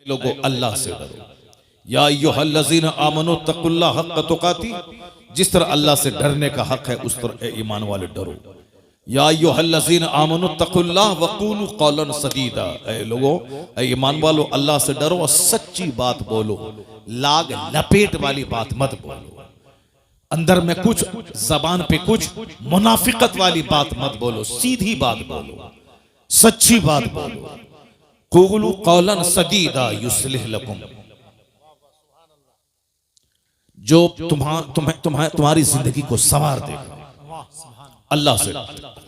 लोगों अल्लाह से डरो। या अय्युहल्लज़ीना आमनू तक़ुल्लाह हक़्क़ तुक़ाती, जिस तरह अल्लाह से डरने का हक है उस तरह ईमान वाले डरो। या अय्युहल्लज़ीना आमनू तक़ुल्लाह वक़ूलू क़ौलन सदीदा, ऐ लोगों ऐ ईमान वालो अल्लाह से डरो और सच्ची बात बोलो, लाग लपेट वाली बात मत बोलो, अंदर में कुछ जबान पे कुछ मुनाफिकत वाली बात मत बोलो, सीधी बात बोलो, सच्ची बात बोलो। क़ूलू क़ौलन सदीदा युस्लिह लकुम, जो तुम्हारी जिंदगी को संवार देगा। अल्लाह से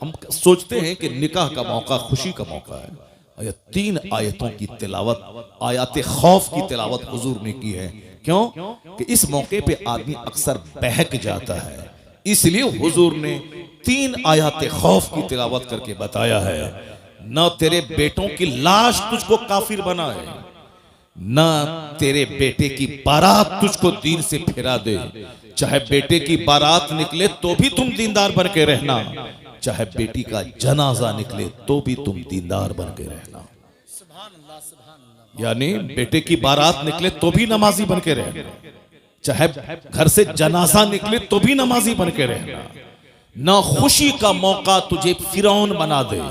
हम सोचते हैं कि निकाह का मौका खुशी का मौका है, 3 आयतों की तिलावत, आयात खौफ की तिलावत हुजूर ने की है। क्यों कि इस मौके पे आदमी अक्सर बहक जाता है, इसलिए हुजूर ने 3 आयात खौफ की तिलावत करके बताया है, न तेरे बेटों की लाश तुझको काफिर बनाए, न तेरे बेटे की बारात तुझको दीन से फिरा दे। चाहे बेटे की बारात निकले तो भी तुम दीनदार बन के रहना, चाहे बेटी का जनाजा निकले तो भी तुम दीनदार बन के रहना। यानी बेटे की बारात निकले तो भी नमाजी बन के रहना, चाहे घर से जनाजा निकले तो भी नमाजी बन के रहना। न खुशी का मौका तुझे फिरौन बना दे,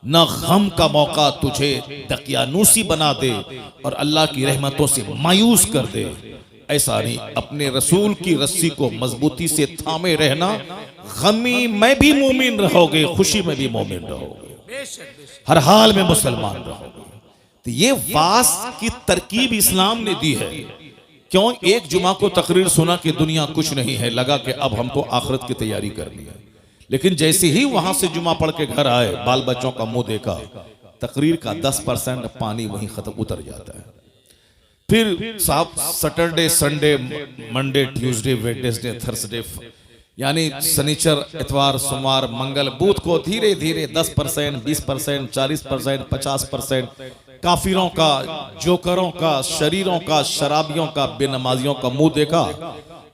न गम का मौका तुझे दकियानूसी बना दे और अल्लाह की रहमतों से मायूस कर दे। ऐसा नहीं, अपने रसूल की रस्सी को मजबूती से थामे रहना। गमी में भी मोमिन रहोगे, खुशी में भी मोमिन रहोगे, हर हाल में मुसलमान रहोगे। तो ये वास की तरकीब इस्लाम ने दी है। क्यों? एक जुमा को तकरीर सुना कि दुनिया कुछ नहीं है, लगा कि अब हमको आखिरत की तैयारी करनी है। लेकिन जैसे ही वहां से जुमा पढ़ के घर आए, बाल बच्चों का मुंह देखा, तकरीर का 10% पानी वहीं खत्म उतर जाता है। फिर साहब Saturday, Sunday, Monday, Tuesday, Wednesday, Thursday, यानी शनिचर, इतवार, सोमवार, मंगल, बुध को धीरे धीरे 10%, 20%, 40%, 50% काफिरों का, जोकरों का, शरीरों का, शराबियों का, बेनमाजियों का मुंह देखा।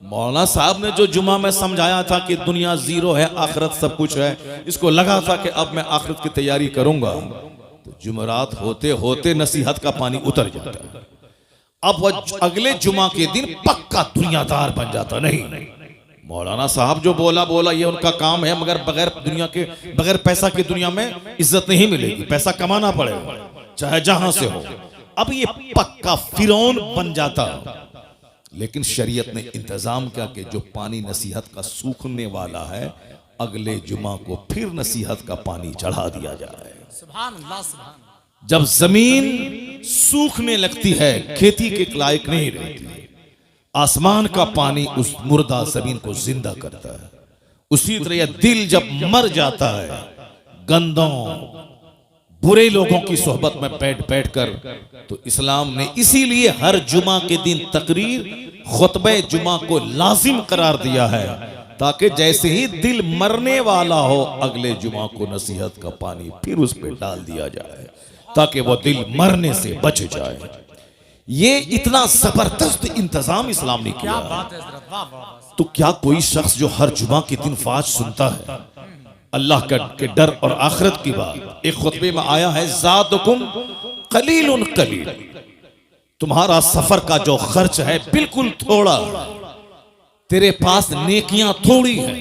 मौलाना साहब ने जो जुमा में समझाया था कि दुनिया जीरो है, आखिरत सब कुछ है, इसको लगा था कि अब मैं आखिरत की तैयारी करूंगा, तो जुमरात होते होते नसीहत का पानी उतर जाता है। अब वह अगले जुमा के दिन पक्का दुनियादार बन जाता। नहीं, मौलाना साहब जो बोला ये उनका काम है, मगर बगैर पैसा की दुनिया में इज्जत नहीं मिलेगी, पैसा कमाना पड़ेगा चाहे जहां से हो। अब ये पक्का फिरौन बन जाता। लेकिन शरीयत ने इंतजाम किया कि जो पानी नसीहत का सूखने वाला है, अगले जुमा को फिर नसीहत का पानी चढ़ा दिया जाए। सुभान अल्लाह, सुभान। जब जमीन सूखने लगती है, खेती के लायक नहीं रहती, आसमान का पानी उस मुर्दा जमीन को जिंदा करता है। उसी तरह दिल जब मर जाता है, गंदों बुरे लोगों की सोहबत में बैठ कर, तो इस्लाम ने इसीलिए हर जुमा के दिन तकरीर, खुतबे जुमा को लाजिम करार दिया है, ताकि जैसे ही दिल मरने वाला हो, अगले जुमा को नसीहत का पानी फिर उस पर डाल दिया जाए, ताकि वो दिल मरने से बच जाए। ये इतना जबरदस्त इंतजाम इस्लाम ने किया। तो क्या कोई शख्स जो हर जुमा के दिन वाज सुनता है, अल्लाह के डर और आखिरत की बात, एक खुतबे में आया है, ज़ादुकुम कलीलुन कलील, तुम्हारा सफर का जो खर्च है बिल्कुल थोड़ा, तेरे पास नेकियां थोड़ी हैं,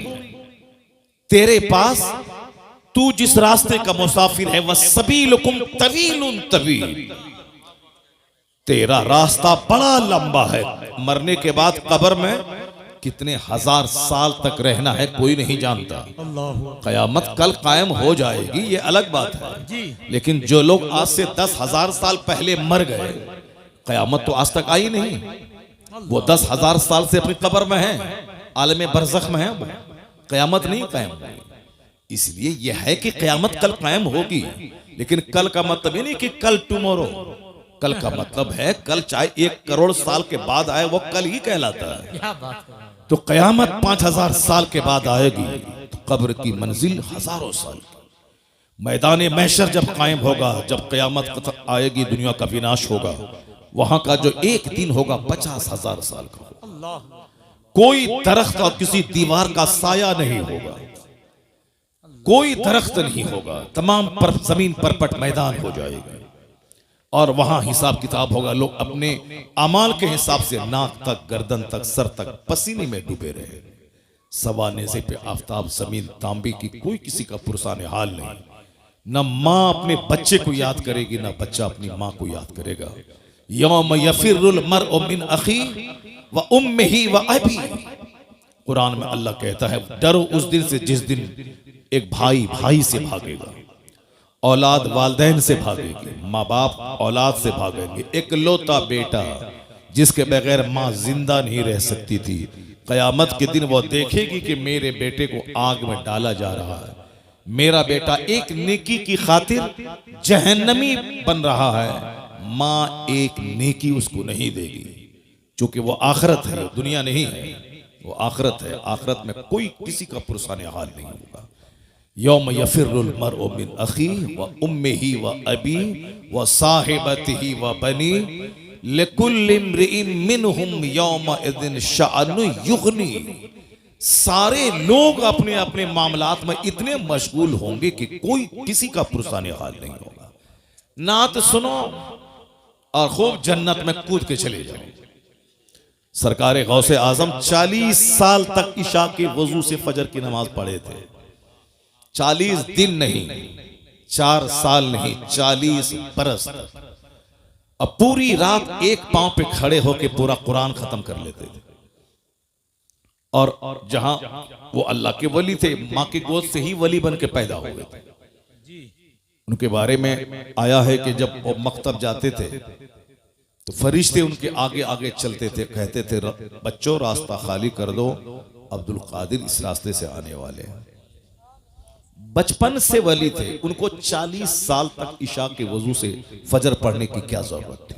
तेरे पास तू जिस रास्ते का मुसाफिर है, वह सबीलुकुम तवीलुन तवील, तेरा रास्ता बड़ा लंबा है। मरने के बाद कब्र में कितने हजार साल तक रहना है कोई नहीं जानता। कयामत कल कायम हो जाएगी, ये अलग बात है, लेकिन जो लोग आज से 10,000 साल पहले मर गए, कयामत तो आज तक आई नहीं। वो 10,000 साल से अपनी कब्र में है, आलम बरज़ख में है, वो कयामत नहीं कायम हुई। इसलिए यह है कि कयामत कल कायम होगी, लेकिन कल का मतलब ये नहीं कि कल टुमारो, कल का मतलब है कल चाहे 1 करोड़ साल के बाद आए, वो कल ही कहलाता है। तो कयामत 5,000 साल के बाद आएगी, तो कब्र की मंजिल हजारों साल। मैदान महशर जब कायम होगा, जब कयामत आएगी, दुनिया का विनाश होगा, वहां का जो एक दिन होगा 50,000 साल का। कोई दरख्त और किसी दीवार का साया नहीं होगा, कोई दरख्त नहीं होगा, तमाम जमीन परपट मैदान हो जाएगा। और वहां हिसाब किताब होगा। लोग अपने अमाल के हिसाब से नाक तक, गर्दन तक, सर तक पसीने में डूबे रहे। सवा नेज़े पे आफताब, जमीन तांबे की, कोई किसी का पुरसाने हाल नहीं। न माँ अपने बच्चे को याद करेगी, न बच्चा अपनी माँ को याद करेगा। यौम यफिरुल मर्उ मिन अखी व उम्मिही व अबी। कुरान में अल्लाह कहता है डरो उस दिन से जिस दिन एक भाई भाई से भागेगा, औलाद वालदैन से भागेगी, माँ बाप औलाद से भागेंगे। इकलौता बेटा जिसके बगैर माँ जिंदा नहीं रह सकती थी, कयामत के दिन वो देखेगी कि मेरे बेटे को आग में डाला जा रहा है, मेरा बेटा एक नेकी की खातिर जहन्नमी बन रहा है। माँ एक नेकी उसको नहीं देगी, क्योंकि वो आखिरत है, दुनिया नहीं है, वो आखिरत है। आखिरत में कोई किसी का पुरसाने हाल नहीं होगा। यौम यफिरुल मर्उ मिन अखी व उम्मिही व अबी व साहिबतिही व बनी लिकुल्लि इम्रिइन मिनहुम यौमइज़िन शअनु युग़नी। सारे लोग अपने अपने मामलात में इतने मशगूल होंगे कि कोई किसी का पुरसाने हाल नहीं होगा। नात सुनो और खूब जन्नत में कूद के चले जाओ। सरकार गौसे आजम 40 साल तक इशा के वजू से फजर की नमाज पढ़े थे। 40 दिन नहीं, 4 साल नहीं, 40 बरस। अब पूरी रात एक पांव पे खड़े होकर पूरा कुरान खत्म कर लेते थे। और जहां वो अल्लाह के वली थे, मां की गोद से ही वली बन के पैदा हुए थे। उनके बारे में आया है कि जब वो मकतब जाते थे तो फरिश्ते उनके आगे आगे चलते थे, कहते थे बच्चों रास्ता खाली कर दो, अब्दुल कादिर इस रास्ते से आने वाले हैं। बचपन से वली थे, उनको 40 साल तक इशा के वजू से फजर पढ़ने की क्या जरूरत थी।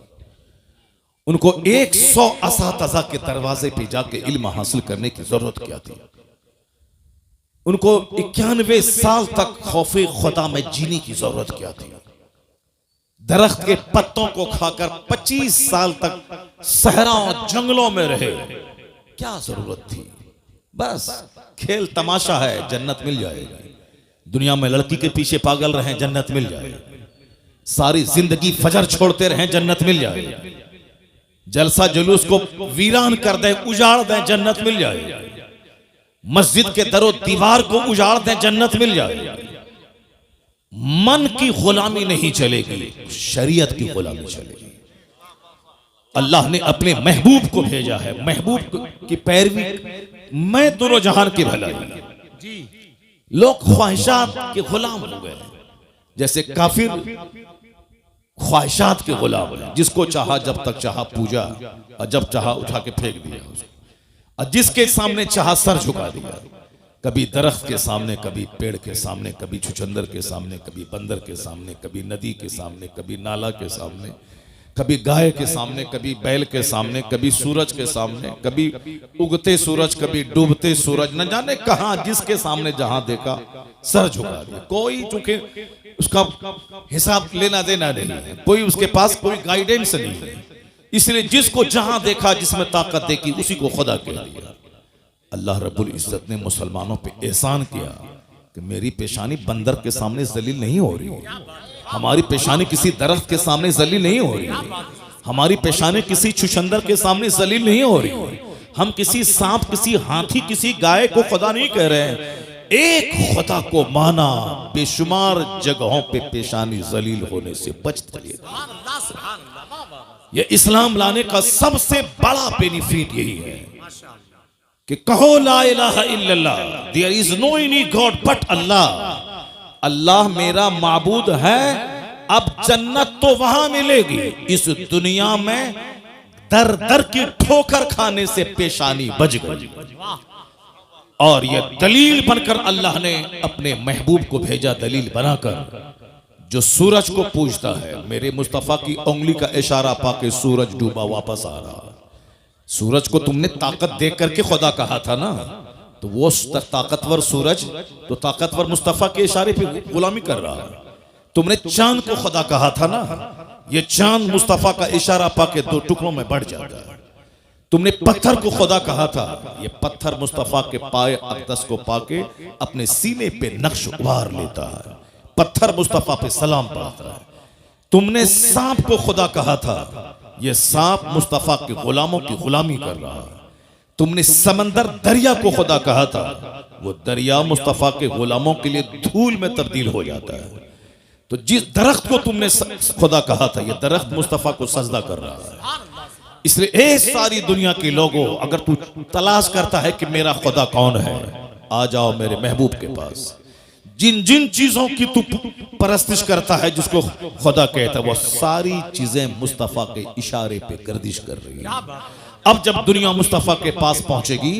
उनको 100 असातिज़ा के दरवाजे पे जाके इल्म हासिल करने की जरूरत क्या थी। उनको 91 साल तक खौफे खुदा में जीने की जरूरत क्या थी। दरख्त के पत्तों को खाकर 25 साल तक सहराओं जंगलों में रहे, क्या जरूरत थी। बस खेल तमाशा है, जन्नत मिल जाएगी। दुनिया में लड़की के पीछे पागल रहे, जन्नत मिल जाएगी। सारी जिंदगी फजर छोड़ते रहे, जन्नत मिल जाएगी। जलसा जुलूस को वीरान कर दें, उजाड़ दें, जन्नत मिल जाएगी। मस्जिद के दरो दीवार को उजाड़ दें, जन्नत मिल जाएगी। मन की गुलामी नहीं चलेगी, शरीयत की गुलामी चलेगी। अल्लाह ने अपने महबूब को भेजा है, महबूब की पैरवी मैं दोनों जहान की भलाई। लोग ख्वाहिशात के गुलाम हो गए, जैसे काफिर ख्वाहिशात के गुलाम है। जिसको चाहा जब तक चाहा पूजा, और जब चाहा उठा के फेंक दिया उसको, और जिसके सामने चाहा सर झुका दिया। कभी दरख्त के सामने, कभी पेड़ के सामने, कभी छुछंदर के सामने, कभी बंदर के सामने, कभी नदी के सामने, कभी नाला के सामने, कभी गाय के सामने, कभी बैल के सामने, कभी सूरज के सामने, कभी उगते सूरज, कभी डूबते सूरज, न जाने कहां जिसके सामने जहां देखा सर झुका दिया। कोई चूंकि उसका हिसाब लेना देना नहीं है, कोई उसके पास कोई गाइडेंस नहीं है, इसलिए जिसको जहां देखा, जिसमें ताकत देखी, उसी को खुदा कह दिया। अल्लाह रब्बुल इज्जत ने मुसलमानों पे एहसान किया कि मेरी पेशानी बंदर के सामने जलील नहीं हो रही, हमारी पेशानी किसी दरख्त के सामने जलील नहीं हो रही, हमारी पेशानी किसी छुछंदर के सामने जलील नहीं हो रही। हम किसी सांप, किसी हाथी, किसी गाय को खुदा नहीं कह रहे हैं। एक खुदा को माना, बेशुमार जगहों पे पेशानी जलील होने से बच चलेगा। ये इस्लाम लाने का सबसे बड़ा बेनिफिट यही है कि कहो ला इलाहा इल्लल्लाह, there is no any god but Allah. Allah मेरा माबूद है। अब जन्नत तो वहां मिलेगी, इस दुनिया में दर दर की ठोकर खाने से पेशानी बच गई। और यह दलील बनकर अल्लाह ने अपने महबूब को भेजा, दलील बनाकर। जो सूरज को पूजता है, मेरे मुस्तफा की उंगली का इशारा पाके सूरज डूबा वापस आ रहा। सूरज को तुमने ताकत देख करके खुदा कहा था ना, तो वो ताकतवर सूरज तो ताकतवर मुस्तफा के इशारे पे गुलामी कर रहा है। तुमने चांद को खुदा कहा था ना, ये चांद मुस्तफा का इशारा पाके 2 टुकड़ों में बढ़ जाता है। तुमने पत्थर को खुदा कहा था, ये पत्थर मुस्तफा के पाए अक़दस को पाके अपने सीने पे नक्श उभार लेता है। पत्थर मुस्तफा पे सलाम पढ़ता है। तुमने सांप को खुदा कहा था, यह सांप मुस्तफा के गुलामों की गुलामी कर रहा है। तुमने समंदर दरिया को खुदा कहा था, वो दरिया मुस्तफा के गुलामों के लिए धूल में तब्दील हो जाता है। तो जिस दरख्त को तुमने खुदा कहा था, यह दरख्त मुस्तफा को सजदा कर रहा है। इसलिए ए सारी दुनिया के लोगों, अगर तू तलाश करता है कि मेरा खुदा कौन है, आ जाओ मेरे महबूब के पास। जिन जिन चीजों की तू परस्तिश करता है, जिसको खुदा कहता है, वो सारी चीजें मुस्तफा के इशारे पे गर्दिश कर रही है। अब जब दुनिया मुस्तफा के पास पहुंचेगी,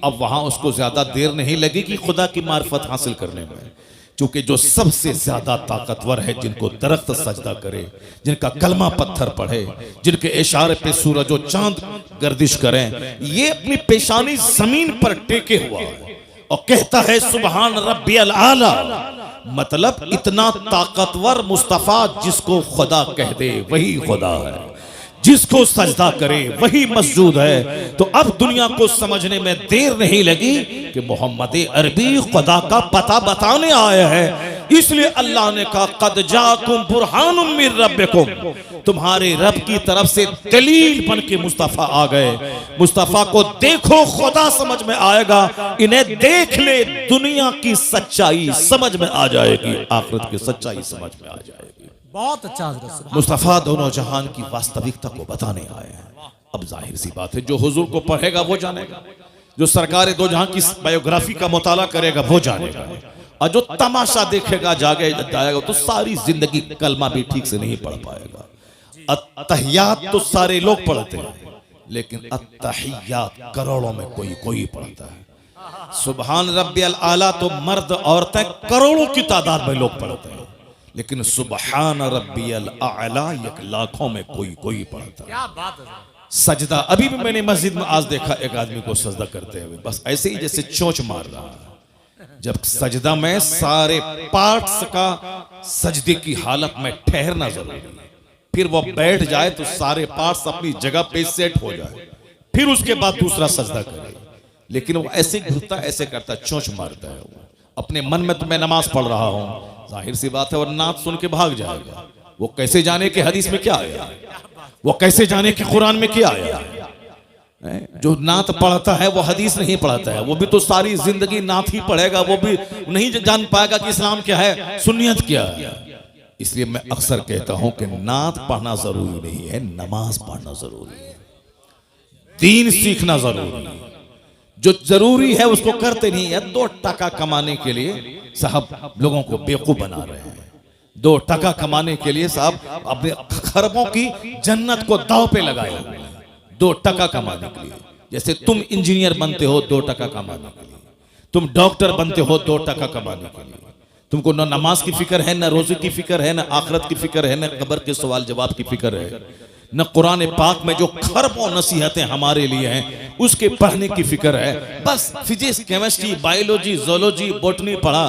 अब वहां उसको ज्यादा देर नहीं लगेगी खुदा की मार्फत हासिल करने में, क्योंकि जो सबसे ज्यादा ताकतवर है, जिनको दरख्त सजदा करे, जिनका कलमा पत्थर पढ़े, जिनके इशारे पे सूरज और चांद गर्दिश करें, ये अपनी पेशानी जमीन पर टेके हुआ है और कहता है सुबहान रब्बियल आला। मतलब इतना ताकतवर मुस्तफा, जिसको खुदा कह दे वही खुदा है, जिसको सजदा करे वही मस्जूद है। तो अब दुनिया को समझने में देर नहीं लगी कि मोहम्मद अरबी खुदा का पता बताने आया है। इसलिए अल्लाह ने कहा कद जाकुम बुरहानुम मिर रब्बिकुम, तुम्हारे रब की तरफ से दलील बन के मुस्तफा आ गए। मुस्तफा को देखो, खुदा समझ में आएगा। इन्हें देख ले, दुनिया की सच्चाई समझ में आ जाएगी, आखिरत की सच्चाई समझ में आ जाएगी। बहुत अच्छा। मुस्तफा दोनों जहान की वास्तविकता को बताने आए हैं। अब जाहिर सी बात है, जो हुजूर को पढ़ेगा वो जानेगा, जो सरकार दो जहां की बायोग्राफी का मुताला करेगा वो जानेगा, और जो तमाशा देखेगा जाएगा तो सारी जिंदगी कलमा भी ठीक से नहीं पढ़ पाएगा। अत्तहियात तो सारे लोग पढ़ते हैं, लेकिन अत्तहियात करोड़ों में कोई पढ़ता है। सुबहान रब्बियल आला तो मर्द औरतें करोड़ों की तादाद में लोग पढ़ते हैं, लेकिन सुबहान रब्बियल आला एक लाखों में कोई पढ़ता है। क्या बात है। सजदा, अभी भी मैंने मस्जिद में आज देखा एक आदमी को सजदा करते हुए, बस ऐसे ही जैसे चोंच मार रहा है। जब सजदा में सारे पार्ट्स का सजदे की हालत में ठहरना जरूरी है, फिर वो बैठ जाए तो सारे पार्ट्स अपनी जगह पे सेट हो जाए, फिर उसके बाद दूसरा सजदा करे। लेकिन वो ऐसे घुरता, ऐसे करता, चोंच मारता है। वो अपने मन में तो मैं नमाज पढ़ रहा हूं, जाहिर सी बात है वो नात सुन के भाग जाएगा। वो कैसे जाने कि हदीस में क्या आया, वो कैसे जाने कि कुरान में क्या आया। जो नात पढ़ता है वो हदीस नहीं पढ़ता है, वो भी तो सारी जिंदगी नात ही पढ़ेगा, वो भी नहीं जान पाएगा कि इस्लाम क्या है, सुन्नियत क्या है। इसलिए मैं अक्सर कहता हूं कि नात पढ़ना जरूरी नहीं है, नमाज पढ़ना जरूरी है, दीन सीखना जरूरी है। जो जरूरी है उसको करते नहीं है। 2 टका कमाने के लिए साहब लोगों को बेवकूफ बना रहे हैं। 2 टका कमाने के लिए साहब अपने खरबों की जन्नत को दांव पे लगाए हुए हैं, 2 टका कमाने के लिए। जैसे तुम इंजीनियर बनते हो 2 टका कमाने के लिए, तुम डॉक्टर बनते हो 2 टका कमाने के लिए। तुमको न नमाज की फिक्र है, न रोजे की फिक्र है, न आखिरत की फिक्र है, न कब्र के सवाल जवाब की फिक्र है, न कुरान पाक में जो खरबों नसीहतें हमारे लिए हैं उसके पढ़ने की फिक्र है। बस physics, chemistry, biology, zoology, botany पढ़ा,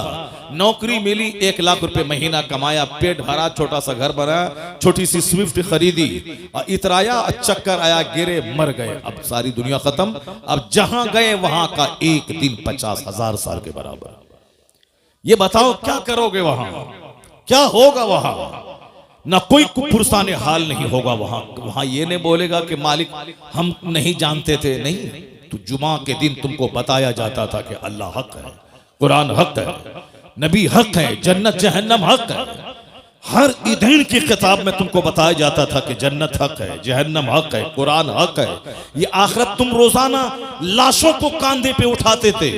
नौकरी मिली, 1 लाख रुपए महीना कमाया, पेट भरा, छोटा सा घर बना, छोटी सी स्विफ्ट खरीदी, इतराया, चक्कर आया, गिरे, मर गए। अब सारी दुनिया खत्म। अब जहां गए वहां का एक दिन 50,000 साल के बराबर। ये बताओ क्या करोगे वहां, क्या होगा वहां? ना कोई पुरसाने हाल नहीं होगा वहां ये नहीं बोलेगा कि मालिक हम नहीं जानते थे। नहीं, तो जुमा के दिन तुमको बताया जाता था कि अल्लाह हक है, कुरान हक है, नबी हक है, जन्नत जहन्नम हक है। हर ईदैन की किताब में तुमको बताया जाता था कि जन्नत हक है, जहन्नम हक है, कुरान हक है। ये आखिरत तुम रोजाना लाशों को कांधे पे उठाते थे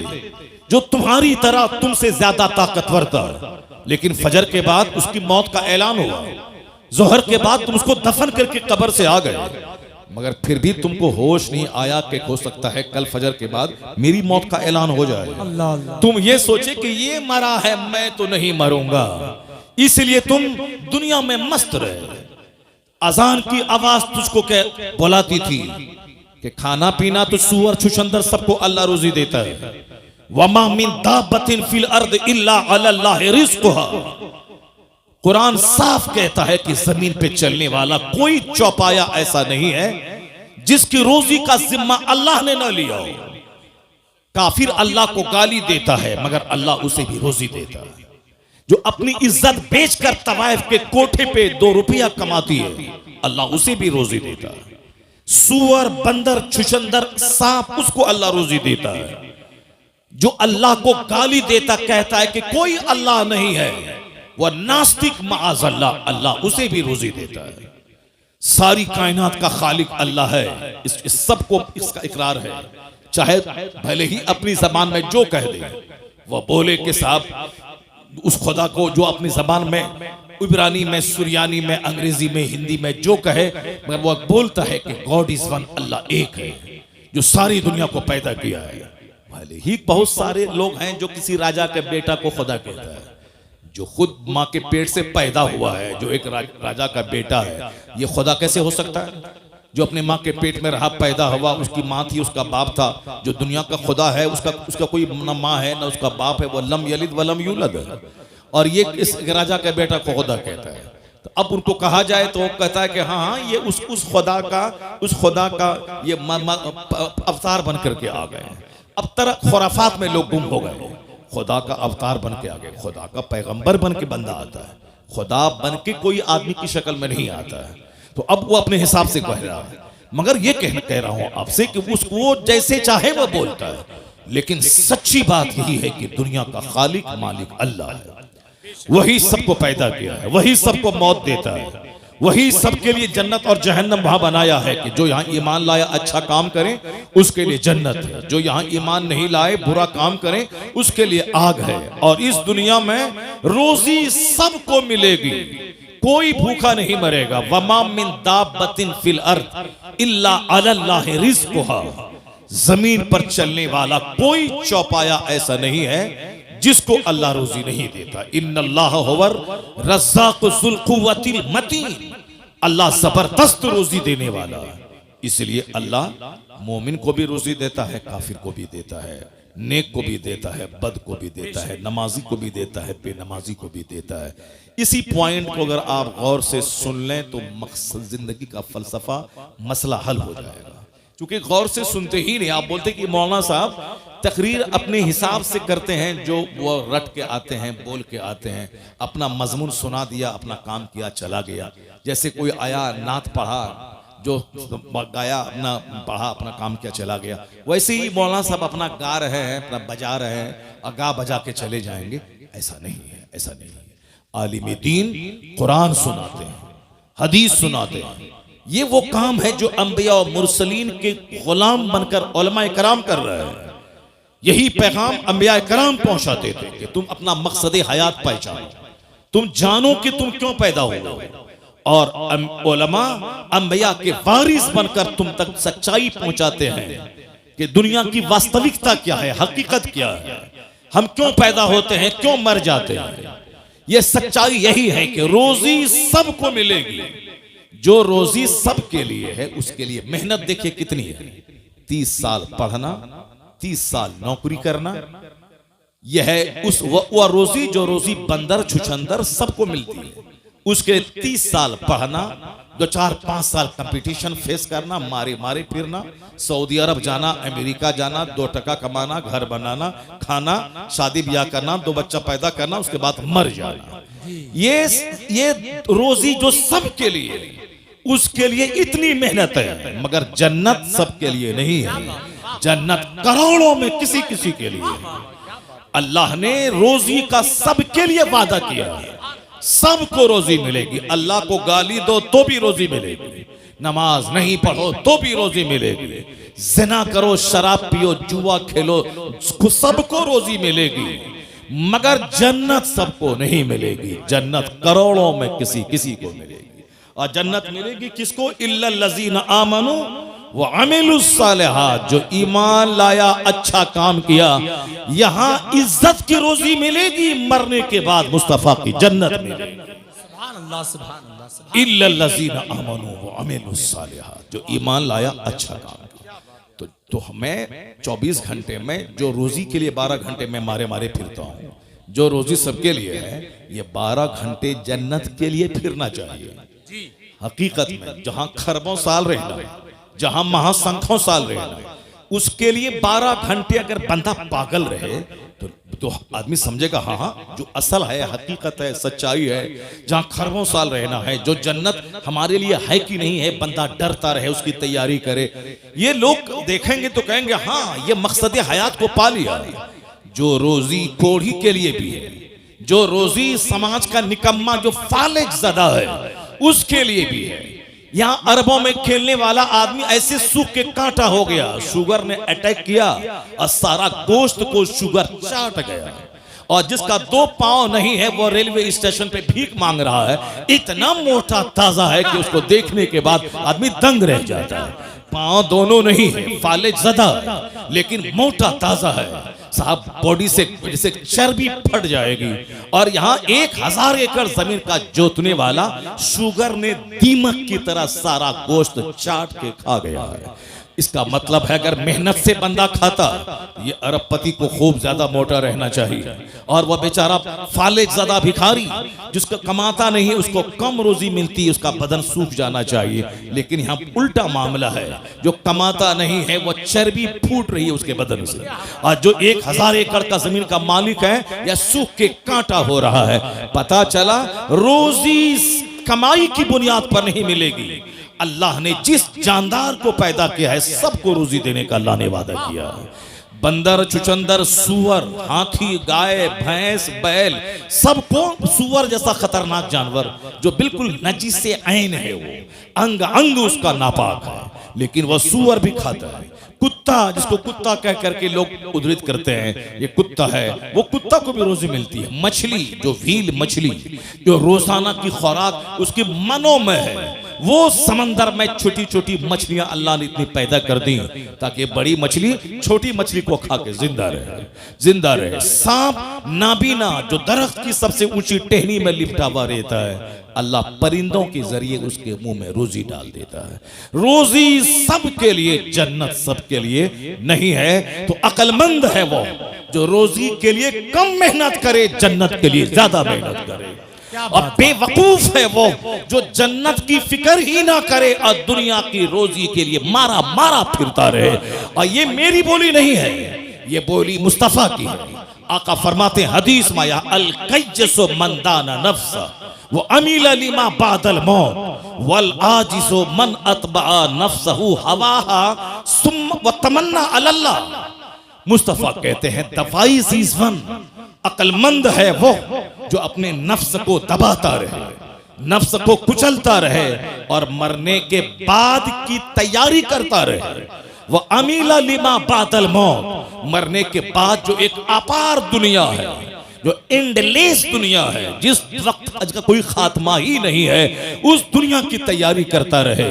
जो तुम्हारी तरह तुमसे ज्यादा ताकतवर था, लेकिन फजर के बाद उसकी मौत का ऐलान हुआ, जोहर के बाद तुम उसको दफन करके कब्र से आ गए, मगर फिर भी तुमको होश नहीं आया कि हो सकता है कल फजर के बाद मेरी मौत का ऐलान हो जाए। अल्लाह अल्लाह। तुम ये सोचे कि ये मरा है, मैं तो नहीं मरूंगा, इसलिए तुम दुनिया में मस्त रहे। अजान की आवाज तुझको बुलाती थी कि खाना पीना तो सूअर छुछंदर सबको अल्लाह रोजी देता है। वमा मिन दाबतिन फिल अर्द इल्ला अल्लाह रिज़्क़ुहा। कुरान साफ कहता है कि जमीन पे चलने वाला कोई चौपाया ऐसा नहीं है जिसकी रोजी का जिम्मा अल्लाह ने न लिया हो। काफिर अल्लाह को गाली देता है मगर अल्लाह उसे भी रोजी देता है। जो अपनी इज्जत बेचकर तवाइफ के कोठे पे 2 रुपया कमाती है, अल्लाह उसे भी रोजी देता है। सुअर, बंदर, छुछंदर, सांप, उसको अल्लाह रोजी देता है। जो अल्लाह को गाली देता, कहता है कि कोई अल्लाह नहीं है, वह नास्तिक माअज़ल्लाह, अल्लाह उसे भी रोजी देता है। सारी कायनात का खालिक अल्लाह है, इस सबको इसका इकरार है। चाहे भले ही अपनी जबान में जो कह दे, वह बोले कि साहब उस खुदा को जो अपनी जबान में, इब्रानी में, सुरियानी में, अंग्रेजी में, हिंदी में जो कहे, मगर वह बोलता है कि गॉड इज वन, अल्लाह एक है जो सारी दुनिया को पैदा किया है। भले ही बहुत सारे लोग हैं जो किसी राजा के बेटा को खुदा कहता है, जो खुद माँ के पेट से पैदा हुआ है, जो एक राजा का बेटा है, ये खुदा कैसे हो सकता है? जो अपने माँ के पेट में रहा, पैदा हुआ, उसकी माँ थी, उसका बाप था, जो दुनिया का खुदा है, उसका कोई न माँ है न उसका बाप है, वो लम यलिद वलम यूलद है, और ये इस राजा के बेटा को खुदा कहता है। तो अब उनको कहा जाए तो वो कहता है कि हाँ हाँ ये उस खुदा का ये अवतार बन करके आ गए। अब तरह खुराफात में लोग गुम हो गए। खुदा का अवतार बन के आ गए, खुदा का पैगंबर बन के बंदा आता है, खुदा बन के कोई आदमी की शक्ल में नहीं आता है। तो अब वो अपने हिसाब से कह रहा है, मगर ये कह रहा हूं आपसे कि उसको जैसे चाहे वो बोलता है, लेकिन सच्ची बात यही है कि दुनिया का खालिक मालिक अल्लाह है। वही सबको पैदा किया है, वही सबको मौत देता है, वही सबके लिए जन्नत और जहन्नम वहां बनाया है कि जो यहाँ ईमान लाया अच्छा काम करे उसके लिए जन्नत है, जो यहाँ ईमान नहीं लाए बुरा काम करे उसके लिए आग है। और इस दुनिया में रोजी सबको मिलेगी, कोई भूखा नहीं मरेगा। वमा मिन दाब्बतिन फिल अर्द इल्ला अलल्लाहि रिज़्क़ुहा, जमीन पर चलने वाला कोई चौपाया ऐसा नहीं है जिसको अल्लाह रोजी नहीं देता। इन्नल्लाह हुवर रज़्ज़ाक़ु ज़ुल क़ुव्वतिल मतीन, अल्लाह जबरदस्त रोजी देने वाला है। इसलिए अल्लाह मोमिन को भी रोजी देता है, काफिर को भी देता है, नेक को भी देता है, बद को भी देता है, नमाजी को भी देता है, बेनमाजी को भी देता है। इसी पॉइंट को अगर आप गौर से सुन लें तो मकसद जिंदगी का फलसफा मसला हल हो जाएगा। क्योंकि गौर से सुनते ही नहीं, आप बोलते कि मौलाना साहब तकरीर अपने हिसाब से करते हैं, जो वो रट के आते हैं, बोल के आते हैं, अपना मजमून सुना दिया, अपना काम किया, चला गया। जैसे कोई आया, नात पढ़ा, जो गाया, अपना पढ़ा, अपना काम किया, चला गया। वैसे ही मौलाना साहब अपना गा रहे हैं, अपना बजा रहे हैं और गा बजा के चले जाएंगे। ऐसा नहीं है, ऐसा नहीं है। आलिम दीन कुरान सुनाते हैं, हदीस सुनाते हैं। ये वो काम है जो अंबिया और मुरसलीन के गुलाम बनकर उलमाए कराम कर रहे हैं। यही पैगाम अंबिया कराम पहुंचाते थे कि तुम अपना मकसद हयात पहचानो, तुम जानो कि तुम क्यों पैदा हुए, और उलमा अंबिया के वारिस बनकर तुम तक सच्चाई पहुंचाते हैं कि दुनिया की वास्तविकता क्या है, हकीकत क्या है, हम क्यों पैदा होते हैं, क्यों मर जाते हैं। ये सच्चाई यही है कि रोजी सबको मिलेगी। जो रोजी सबके लिए है उसके लिए मेहनत देखिए कितनी है। 30 साल पढ़ना, 30 साल नौकरी करना, यह है उस वह रोजी जो रोजी बंदर छुछंदर सबको मिलती है। उसके 30 साल पढ़ना, 2-4-5 साल कंपटीशन फेस करना, मारे मारे फिरना, सऊदी अरब जाना, अमेरिका जाना, 2 टका कमाना, घर बनाना, खाना, शादी ब्याह करना, 2 बच्चा पैदा करना, उसके बाद मर जाना। ये रोजी जो सबके लिए, उसके लिए इतनी मेहनत है। मगर जन्नत सबके लिए नहीं है, जन्नत करोड़ों में किसी किसी के लिए है। अल्लाह ने रोजी का सबके लिए वादा किया है, सबको रोजी मिलेगी। अल्लाह को गाली दो तो भी रोजी मिलेगी, नमाज नहीं पढ़ो तो भी रोजी मिलेगी, जिना करो, शराब पियो, जुआ खेलो, सबको रोजी मिलेगी। मगर जन्नत सबको नहीं मिलेगी, जन्नत करोड़ों में किसी किसी को मिलेगी। और जन्नत मिलेगी किसको? इल्लल लज़ीना आमनू व अमिलुस सालिहात, जो ईमान लाया, अच्छा काम किया। यहां इज्जत की रोजी मिलेगी, मरने के बाद मुस्तफा की जन्नत मिलेगी। सुभान अल्लाह, सुभान अल्लाह। इल्लल लज़ीना आमनू व अमिलुस सालिहात, जो ईमान लाया, अच्छा काम किया। तो हमें 24 घंटे में जो रोजी के लिए 12 घंटे में मारे मारे फिरता हूं, जो रोजी सबके लिए है, ये 12 घंटे जन्नत के लिए फिरना चाहिए। हकीकत में जहां खरबों साल रहना, जहां महासंखों साल रहना, उसके लिए 12 घंटे अगर बंदा पागल रहे तो आदमी समझेगा हाँ हाँ जो असल है, हकीकत है, सच्चाई है, जहां खरबों साल रहना है, जो जन्नत हमारे लिए है कि नहीं है, बंदा डरता रहे, उसकी तैयारी करे। ये लोग देखेंगे तो कहेंगे हाँ ये मकसद हयात को पा लिया। जो रोजी कोढ़ी के लिए भी है, जो रोजी समाज का निकम्मा जो फालिज ज़दा है उसके लिए भी है। यहाँ अरबों में खेलने वाला आदमी ऐसे सूख के कांटा हो गया, शुगर ने अटैक किया और सारा गोश्त को शुगर चाट गया। और जिसका 2 पांव नहीं है वो रेलवे स्टेशन पे भीख मांग रहा है, इतना मोटा ताजा है कि उसको देखने के बाद आदमी दंग रह जाता है। पांव दोनों नहीं है, फालिज ज़दा, लेकिन मोटा ताजा है साहब, बॉडी से जैसे चर्बी फट जाएगी। और यहाँ 1000 एकड़ जमीन का जोतने वाला शुगर ने दीमक की तरह सारा गोश्त चाट के खा गया है। इसका मतलब है अगर मेहनत से बंदा खाता, ये अरबपति को खूब ज्यादा मोटा रहना चाहिए। और वह बेचारा फालिज ज़दा भिखारी जिसका कमाता नहीं है, उसको कम रोजी मिलती है, उसका बदन सूख जाना चाहिए। लेकिन यहाँ उल्टा मामला है, जो कमाता नहीं है वो चर्बी फूट रही है उसके बदन से, और जो 1000 एकड़ का जमीन का मालिक है या सूख के कांटा हो रहा है। पता चला रोजी कमाई की बुनियाद पर नहीं मिलेगी। अल्लाह ने जिस जानदार को पैदा किया है सबको रोजी देने का अल्लाह ने वादा किया है। बंदर, चुचंदर, सुअर, हाथी, गाय, भैंस, बैल, सबको, सुअर जैसा खतरनाक जानवर जो बिल्कुल नजीस से ऐन है, वो अंग अंग उसका नापाक है, लेकिन वह सुअर भी खाता है। कुत्ता, जिसको कुत्ता कह करके लोग उद्धृत करते हैं, ये कुत्ता है, वो कुत्ता को भी रोजी मिलती है। मछली, जो व्हील मछली जो रोजाना की खुराक उसकी मनों में है, वो समंदर में छोटी छोटी मछलियां अल्लाह ने इतनी पैदा कर दी ताकि बड़ी मछली छोटी मछली को खा के जिंदा रहे। सांप नाबीना, जो दरख्त की सबसे ऊंची टहनी में लिपटा हुआ रहता है, अल्लाह परिंदों के जरिए उसके मुंह में रोजी डाल देता है। रोजी सबके लिए, जन्नत सबके लिए नहीं है। तो अक्लमंद है वो जो रोजी के लिए कम मेहनत करे, जन्नत के लिए ज्यादा मेहनत करे। और बेवकूफ है वो जो जन्नत की फिक्र ही ना करे और दुनिया की रोजी के लिए मारा मारा फिरता रहे। और ये मेरी बोली नहीं है, ये बोली मुस्तफा की है। आका फरमाते हदीस में, अल कैजसो मंदाना नफ्स वो अमील लिमा बादल मौत वल आजिजो मन अतबा नफ्सहु हवाहा सुम्मा व तमन्ना अलल्लाह। मुस्तफा कहते हैं दवाई सीजवन, अक्लमंद है वो जो अपने नफ्स को दबाता रहे, नफ्स को कुचलता रहे और मरने के बाद की तैयारी करता रहे। वह अमीला लिमा बादल मौत, मरने के बाद जो एक अपार दुनिया है, जो एंडलेस दुनिया है, जिस वक्त आज का कोई खात्मा ही नहीं है, उस दुनिया की तैयारी करता रहे।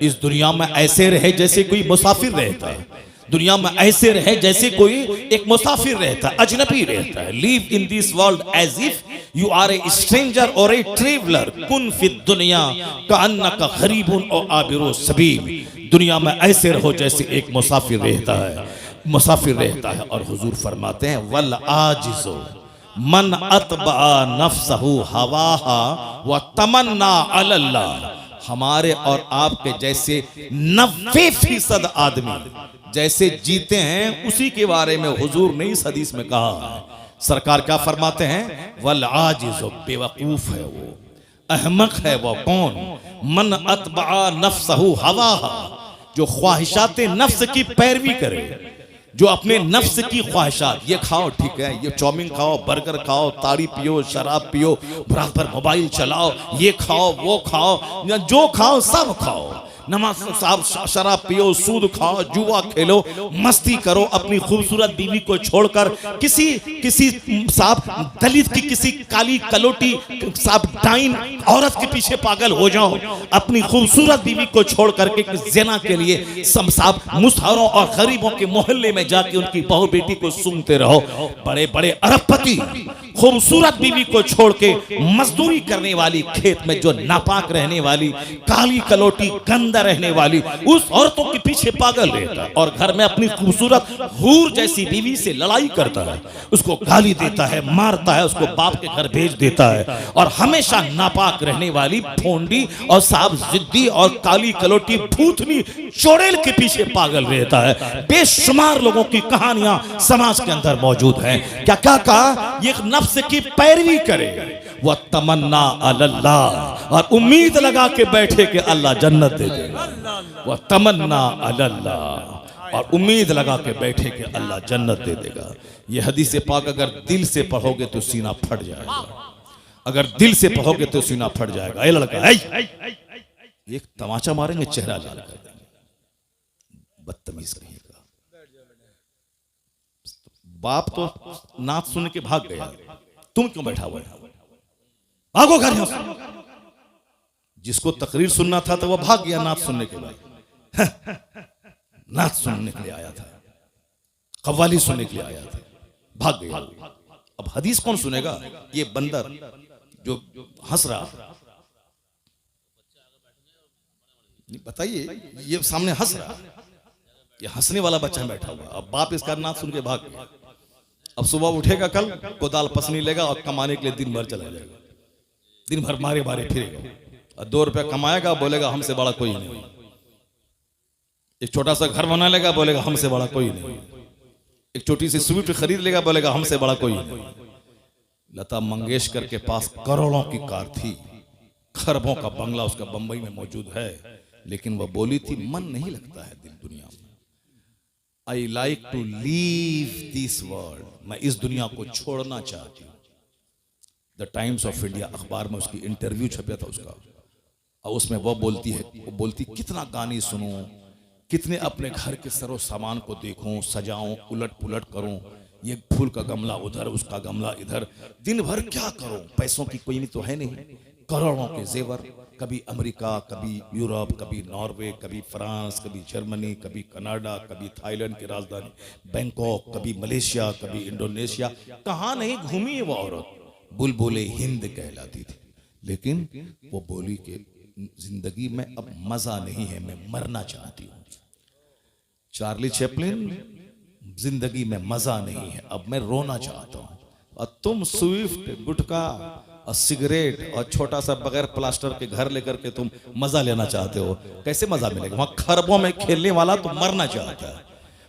इस दुनिया में ऐसे रहे जैसे कोई मुसाफिर रहता है, दुनिया में ऐसे रहे जैसे कोई एक मुसाफिर रहता है, अजनबी रहता है। Live in this world as if you are a stranger और ए ट्रेवलर, कुन फिद दुनिया कअन्नका गरीबुन और आबिरु सबील। दुनिया में ऐसे रहो जैसे एक मुसाफिर रहता है। और हुजूर फरमाते हैं वल आजिजो मन अतबा नफ्सहु हवाहा व तमन्ना अलल्लाह। हमारे और आपके जैसे 90% आदमी जैसे जीते हैं उसी के बारे में हुजूर ने इस हदीस में कहा है। सरकार क्या फरमाते हैं, वल आजिज़, बेवकूफ है वो, अहमक है वो कौन, मन अतबा नफ्सहु हवाहा, जो ख्वाहिशात नफ्स की पैरवी करे, जो अपने नफ्स की ख्वाहिशात, ये खाओ ठीक है, ये चाउमीन खाओ, बर्गर खाओ, ताड़ी पियो, शराब पियो, बराबर मोबाइल चलाओ, ये खाओ वो खाओ, जो खाओ सब खाओ, नमाज साहब शराब पियो, सूद खाओ, जुआ खेलो, मस्ती करो, अपनी खूबसूरत बीवी को छोड़कर किसी साहब दलित की किसी काली कलोटी साहब डाइन औरत के पीछे पागल हो जाओ, अपनी खूबसूरत बीवी को छोड़ करके ज़िना के लिए सब साहब मुसहरों और गरीबों के मोहल्ले में जाके उनकी बहू बेटी को सूंघते रहो। बड़े बड़े अरबपति खूबसूरत बीवी को छोड़ के मजदूरी करने वाली, खेत में जो नापाक रहने वाली, काली कलोटी गंदा रहने वाली उस औरतों के पीछे पागल रहता है, और घर में अपनी खूबसूरत हूर जैसी बीवी से लड़ाई करता है, उसको गाली देता है, मारता है, उसको बाप के घर भेज देता है, और हमेशा नापाक रहने वाली भोंडी और साहब जिद्दी और काली कलोटी भूतनी चोड़ेल के पीछे पागल रहता है। बेशुमार लोगों की कहानियां समाज के अंदर मौजूद हैं। क्या क्या कहा? ये नफ्स की पैरवी करे, वह तमन्ना अल्लाह, और उम्मीद लगा के बैठे कि अल्लाह जन्नत दे देगा। वह तमन्ना अल्लाह, और उम्मीद लगा के बैठे कि अल्लाह जन्नत दे देगा। यह हदीस पाक अगर दिल से पढ़ोगे तो सीना फट जाएगा, अगर दिल से पढ़ोगे तो सीना फट जाएगा। ए लड़का, एक तमाचा मारेंगे, चेहरा लाल कर देंगे, बदतमीज कहेगा। बाप तो नात सुन के भाग गया, तुम क्यों बैठा हुआ है? भागो घर में। जिसको तकरीर सुनना था तो वह भाग गया नात सुनने के बाद। नात सुनने के लिए आया था, कव्वाली सुनने के लिए आया था, भाग गया। अब हदीस कौन सुनेगा? ये बंदर जो हंस रहा, बताइए, ये सामने हंस रहा, ये हंसने वाला बच्चा बैठा हुआ। अब बाप इसका नात सुन के भाग गया। अब सुबह उठेगा, कल कोदाल पसनी लेगा और कमाने के लिए दिन भर चला जाएगा, दिन भर मारे मारे फिरेगा, और 2 रुपया कमाएगा, बोलेगा हमसे बड़ा कोई नहीं। एक छोटा सा घर बना लेगा, बोलेगा हमसे बड़ा कोई नहीं। एक छोटी सी स्विफ्ट खरीद लेगा, बोलेगा हमसे बड़ा कोई नहीं। लता मंगेशकर के पास करोड़ों की कार थी, खरबों का बंगला उसका बंबई में मौजूद है, लेकिन वह बोली थी, मन नहीं लगता है दिल दुनिया में। I like to leave this world, मैं इस दुनिया को छोड़ना चाहती हूँ। द टाइम्स ऑफ इंडिया अखबार में उसकी इंटरव्यू छपा था उसका, और उसमें वह बोलती है, वो बोलती कितना गाने सुनूं, कितने अपने घर के सरो सामान को देखूं, सजाऊं, उलट पुलट करूं, ये फूल का गमला उधर, उसका गमला इधर, दिन भर क्या करूं, पैसों की कोई तो है नहीं, करोड़ों के जेवर, कभी अमेरिका, कभी यूरोप, कभी नॉर्वे, कभी फ्रांस, कभी जर्मनी, कभी कनाडा, कभी थाईलैंड की राजधानी बैंकॉक, कभी मलेशिया, कभी इंडोनेशिया, कहाँ नहीं घूमी है वो औरत। बुलबुले हिंद कहलाती थी, लेकिन वो बोली कि जिंदगी में अब मजा नहीं है, मैं मरना चाहती हूँ। चार्ली चैपलिन, जिंदगी में मजा नहीं है, अब मैं रोना चाहता हूँ। और तुम स्विफ्ट, गुटखा और सिगरेट और छोटा सा बगैर प्लास्टर के घर लेकर के तुम मजा लेना चाहते हो, कैसे मजा मिलेगा? वहां खरबों में खेलने वाला तो मरना चाहता है,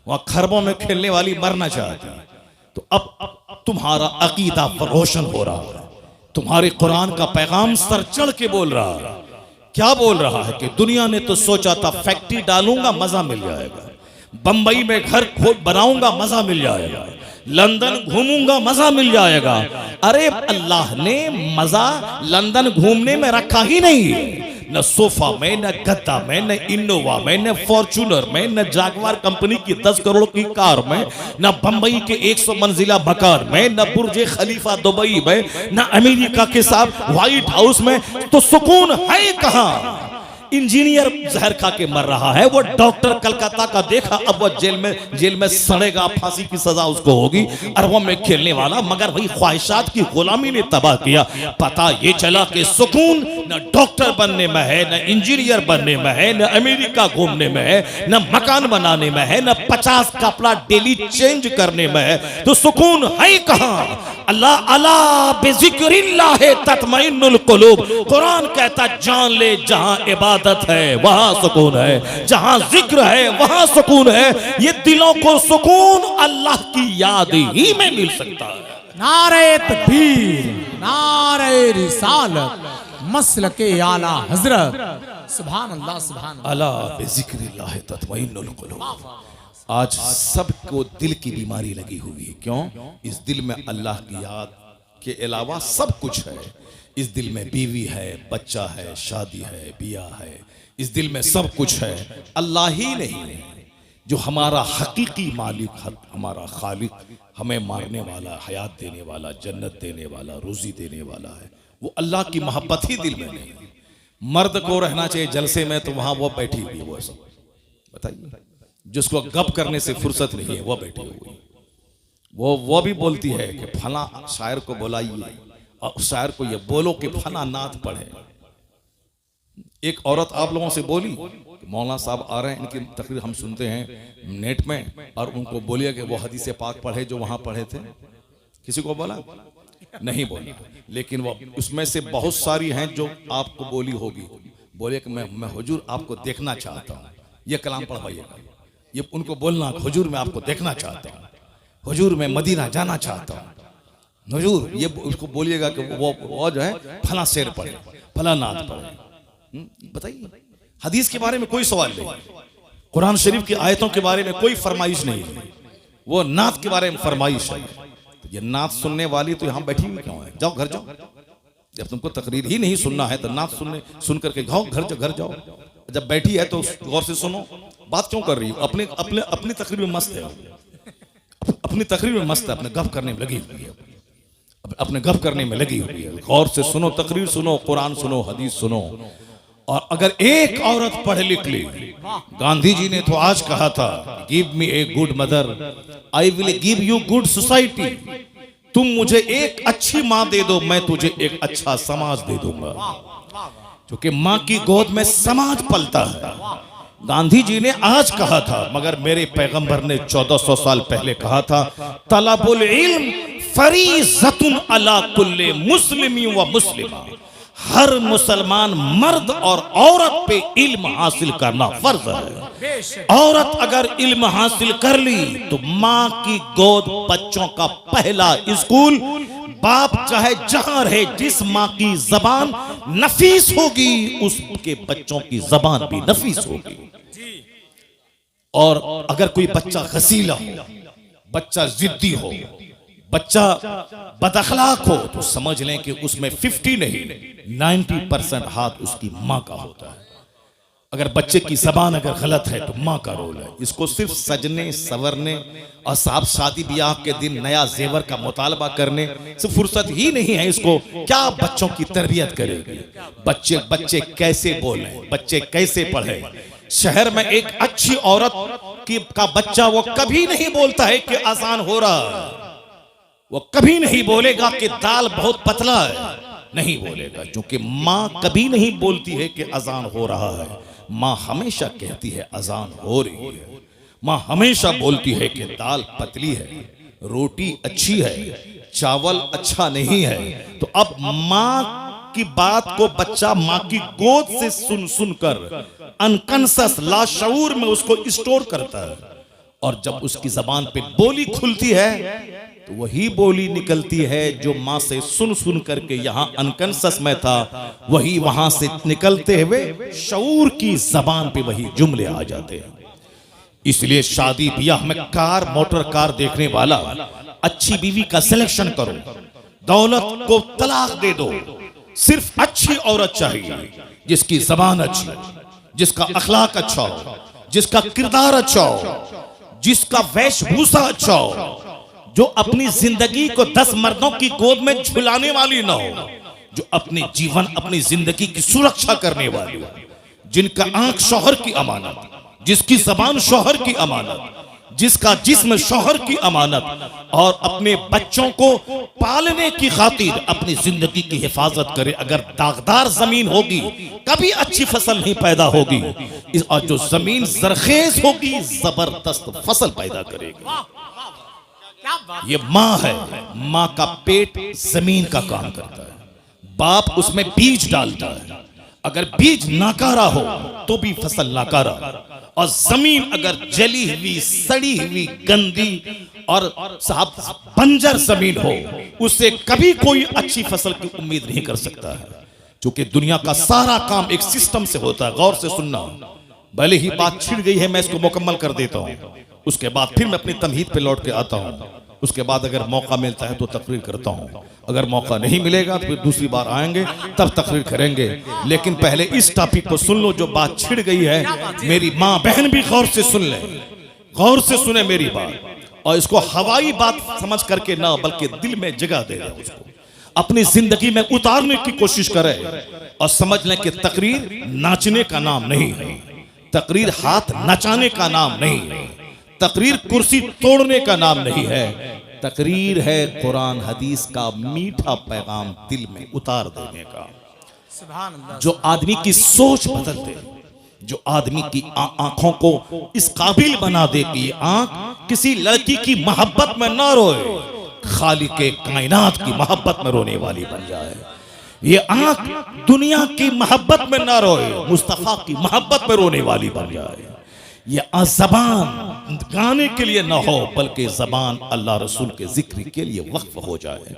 वहां खरबों में खेलने वाली मरना चाहती है। तो अब तुम्हारा अकीदा रोशन हो रहा है, तुम्हारे कुरान का पैगाम सर चढ़ के बोल रहा है। क्या बोल रहा है कि दुनिया ने तो सोचा था फैक्ट्री डालूंगा मजा मिल जाएगा, बंबई में घर खोद बनाऊंगा मजा मिल जाएगा, लंदन घूमूंगा मजा मिल जाएगा। अरे अल्लाह ने मजा लंदन घूमने में रखा ही नहीं है, न सोफा में, न गद्दा में, न इनोवा में, न फॉर्चूनर में, न जागवार कंपनी की 10 करोड़ की कार में, न बंबई के 100 मंजिला मकान में, न बुर्ज खलीफा दुबई में, न अमेरिका के साथ व्हाइट हाउस में। तो सुकून है कहां? इंजीनियर जहर खा के मर रहा है, वो डॉक्टर कलकत्ता का देखा, अब वो जेल में सड़ेगा, फांसी की सजा उसको होगी। अरबों में खेलने वाला, मगर वही ख्वाहिशात की गुलामी ने तबाह किया। पता ये चला कि सुकून न डॉक्टर बनने में है, न इंजीनियर बनने में है, न अमेरिका घूमने में है, न मकान बनाने में है, न 50 कपड़ा डेली चेंज करने में है। तो सुकून है कहां? अल्लाह अला बिज़िक्रिल्लाह तत्मइन्नुल कुलूब। कुरान कहता जान ले जहां इबादत है वहां सुकून है, जहां जिक्र है वहां सुकून है। ये दिलों को सुकून अल्लाह की याद ही में मिल सकता है। नारे तकबीर, नारे रिसालत, मसलके आला हजरत। सुभान अल्लाह, सुभान अल्लाह। अला बिज़िक्रिल्लाह तत्मइन्नुल कुलूब। आज सबको दिल की बीमारी लगी हुई है। क्यों? इस दिल में अल्लाह की याद के अलावा सब कुछ है। इस दिल में बीवी है, बच्चा है, शादी है, बियाह है, इस दिल में सब कुछ है। अल्लाह ही नहीं है जो हमारा हकीकी मालिक, हमारा खालिक, हमें मारने वाला, हयात देने वाला, जन्नत देने वाला, रोजी देने वाला है। वो अल्लाह की मोहब्बत ही दिल में नहीं। मर्द को रहना चाहिए जलसे में, तो वहां वो बैठी हुई है। वो सब बताइए, जिसको गप करने से फुर्सत नहीं है वो बैठी हुई। वो भी बोलती है कि फला शायर को बुलाइए और उस शायर को ये बोलो कि फला नात पढ़े। एक औरत आप लोगों से बोली कि मौलाना साहब आ रहे हैं, इनकी तकरीर हम सुनते हैं नेट में, और उनको बोलिए कि वो हदीस पाक पढ़े जो वहां पढ़े थे। किसी को बोला? नहीं बोला। लेकिन वो उसमें से बहुत सारी हैं जो आपको बोली होगी। बोले कि मैं हुजूर आपको देखना चाहता हूँ, ये कलाम पढ़वाइएगा। ये उनको बोलना हुजूर मैं आपको देखना चाहता हूँ, हुजूर मैं मदीना जाना चाहता हूँ, हुजूर ये उसको बोलिएगा कि वो जो है फला शेर पढ़े, फला नात पढ़े। बताइए, हदीस के बारे में कोई सवाल नहीं, कुरान शरीफ की आयतों के बारे में कोई फरमाइश नहीं है, वो नात के बारे में फरमाइश है। तो ये नात सुनने वाली तो यहाँ बैठी हुई क्यों है? जाओ घर जाओ। जब तुमको तकरीर ही नहीं सुनना है तो नात सुन करके जाओ घर जाओ। जब बैठी है तो गौर से सुनो। बात क्यों कर रही हो? अपनी तकरीर में मस्त है, अपनी तकरीर में मस्त है, अपने गप करने में लगी हुई है, अपने गप करने में लगी हुई है। गौर से सुनो, तकरीर सुनो, कुरान सुनो, हदीस सुनो। और अगर एक औरत पढ़ लिख ली, गांधी जी ने तो आज कहा था, give me a good mother I will give you good society. तुम मुझे एक अच्छी माँ दे दो, मैं तुझे एक अच्छा समाज दे दूंगा। क्योंकि माँ की गोद में समाज पलता है। गांधी जी ने आज कहा था, मगर मेरे पैगंबर ने 1400 साल पहले कहा था, तलबुल इल्म फरीज़तुन अला कुल्ले मुस्लिमी व मुस्लिमा। हर मुसलमान मर्द और औरत पे इल्म हासिल करना फर्ज है। औरत अगर इल्म हासिल कर ली तो माँ की गोद बच्चों का पहला स्कूल। बाप चाहे जहां रहे, जिस माँ की जबान नफीस होगी उसके बच्चों की जबान भी नफीस होगी। और अगर कोई बच्चा गसीला हो, बच्चा जिद्दी हो, बच्चा बदअखलाक हो, तो समझ लें कि उसमें 50 नहीं 90% हाथ उसकी माँ का होता है। अगर बच्चे की जबान अगर गलत है तो माँ का रोल है। इसको सिर्फ सजने संवरने और साहब शादी ब्याह के दिन नया जेवर का मुतालबा करने से फुर्सत ही नहीं है। इसको क्या बच्चों की तरबियत करेगी? बच्चे कैसे बोले, बच्चे कैसे पढ़े? शहर में एक अच्छी औरत का बच्चा वो कभी नहीं बोलता है कि आसान हो रहा है, वो कभी नहीं बोलेगा कि दाल बहुत पतला है, नहीं बोलेगा। क्योंकि माँ कभी नहीं बोलती है कि अजान हो रहा है, माँ हमेशा कहती है अजान हो रही है। माँ हमेशा बोलती है कि दाल पतली है, रोटी अच्छी है, चावल अच्छा नहीं है। तो अब माँ की बात को बच्चा माँ की गोद से सुन कर अनकंसस लाशऊर में उसको स्टोर करता है। और जब उसकी जबान पे बोली खुलती है तो वही बोली निकलती है जो माँ से सुन करके यहाँ अनकंसस में था, वही वहां से निकलते हुए शऊर की जबान पे वही जुमले आ जाते हैं। इसलिए शादी ब्याह में कार मोटर कार देखने वाला अच्छी बीवी का सिलेक्शन करो, दौलत को तलाक दे दो। सिर्फ अच्छी औरत चाहिए जिसकी जबान अच्छी, जिसका अखलाक अच्छा हो, जिसका किरदार अच्छा हो, जिसका वेशभूषा अच्छा हो, जो अपनी जिंदगी को 10 मर्दों की गोद में झुलाने वाली ना हो, जो अपनी जीवन अपनी जिंदगी की सुरक्षा करने वाली हो, जिनका आंख शौहर की अमानत, जिसकी जबान शौहर की अमानत, जिसका जिस्म शौहर की अमानत, और अपने बच्चों को पालने की खातिर अपनी जिंदगी की हिफाजत करे। अगर दागदार जमीन होगी कभी अच्छी फसल नहीं पैदा होगी, और जो जमीन जरखेज होगी जबरदस्त फसल पैदा करेगी। ये माँ है, माँ का पेट जमीन का काम करता है, बाप उसमें बीज डालता है। अगर बीज नाकारा हो तो भी फसल नाकारा, और जमीन अगर जली हुई सड़ी हुई गंदी और साहब बंजर जमीन हो, उससे कभी कोई अच्छी फसल की उम्मीद नहीं कर सकता है। क्योंकि दुनिया का सारा काम एक सिस्टम से होता है। गौर से सुनना, भले ही बात छिड़ गई है, मैं इसको मुकम्मल कर देता हूँ, उसके बाद फिर मैं अपनी तमहीद पे लौट के आता हूँ। उसके बाद अगर मौका मिलता है तो तकरीर करता हूँ, अगर मौका नहीं मिलेगा तो फिर दूसरी बार आएंगे तब तकरीर करेंगे। लेकिन पहले इस टॉपिक को सुन लो, जो बात छिड़ गई है। मेरी माँ बहन भी गौर से सुन ले, गौर से सुने मेरी बात, और इसको हवाई बात समझ करके ना बल्कि दिल में जगह दे, उसको अपनी जिंदगी में उतारने की कोशिश करे। और समझ लें कि तकरीर नाचने का नाम नहीं है, तकरीर हाथ नचाने का नाम नहीं है, तकरीर कुर्सी तोड़ने का नाम नहीं है। तकरीर है कुरान हदीस का मीठा पैगाम दिल में उतार देने का, सुभान अल्लाह। जो आदमी की सोच बदल दे, जो आदमी की आंखों को इस काबिल बना दे कि आंख किसी लड़की की मोहब्बत में ना रोए, खालिक कायनात की मोहब्बत में रोने वाली बन जाए। ये आंख दुनिया की मोहब्बत में ना रोए, मुस्तफा की मोहब्बत में रोने वाली बन जाए। ये ज़बान गाने के लिए ना हो, बल्कि ज़बान अल्लाह रसूल के जिक्र के लिए वक्फ हो जाए।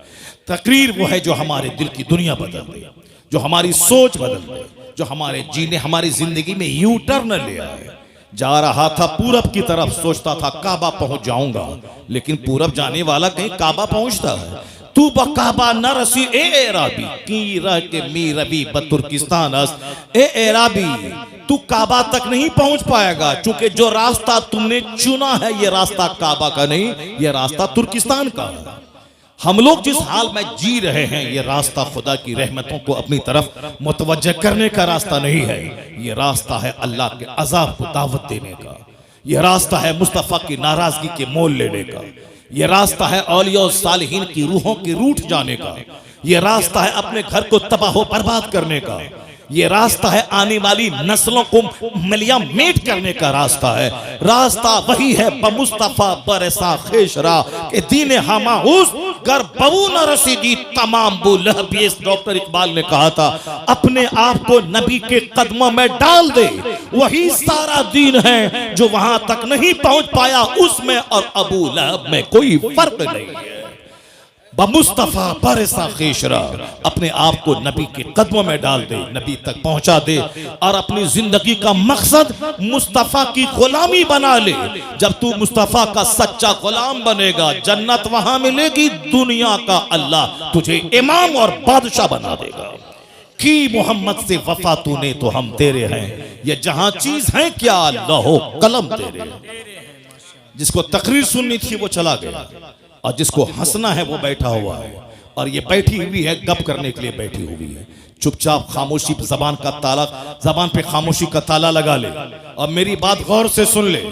तकरीर वो है जो हमारे दिल की दुनिया बदल दे, जो हमारी सोच बदल दे, जो हमारे जीने हमारी जिंदगी में यू टर्न ले आए। जा रहा था पूरब की तरफ, सोचता था काबा पहुंच जाऊंगा, लेकिन पूरब जाने वाला कहीं काबा पहुंचता है। तू बकाबा न रसी ए एराबी की रह के मी रबी बतुर्किस्तान अस ए एराबी, तू काबा तक नहीं पहुंच पाएगा, क्योंकि जो रास्ता तुमने चुना है ये रास्ता काबा का नहीं, ये रास्ता तुर्किस्तान का है। हम लोग जिस हाल में जी रहे हैं ये रास्ता खुदा की रहमतों को अपनी तरफ मुतवज्जह करने का रास्ता नहीं है, ये रास्ता है अल्लाह के अजाब को दावत देने का, ये रास्ता है मुस्तफा की नाराजगी के मोल लेने का, ये रास्ता है औलिया और सालिहीन की रूहों के रूठ जाने का, ये रास्ता है अपने घर को तबाह बर्बाद करने का, ये रास्ता है आने वाली नस्लों को मलिया मेट करने का रास्ता है। रास्ता वही है बमुस्तफा बरसा खेशरा के दीन हमाउस कर बबू न रसीदी तमाम बुलहब। डॉक्टर इकबाल ने कहा था अपने आप को नबी के कदमों में डाल दे, वही सारा दीन है, जो वहां तक नहीं पहुंच पाया उसमें और अबू लहब में कोई फर्क नहीं है। बमुस्तफा बरसा खेशरा, अपने आप को नबी के कदमों में डाल दे, नबी तक पहुंचा दे और अपनी जिंदगी का मकसद मुस्तफा की गुलामी बना ले। जब तू मुस्तफा का सच्चा गुलाम बनेगा, जन्नत वहां मिलेगी, दुनिया का अल्लाह तुझे इमाम और बादशाह बना देगा। की मोहम्मद से वफा तूने तो हम तेरे हैं, ये जहां चीज है क्या लहो कलम तेरे। जिसको तकरीर सुननी थी वो चला गया, और जिसको हंसना है वो बैठा हुआ है, और ये बैठी हुई है गप करने के लिए बैठी हुई है। चुपचाप खामोशी, जबान का ताला, जबान पे खामोशी का ताला लगा ले और मेरी बात गौर से सुन ले।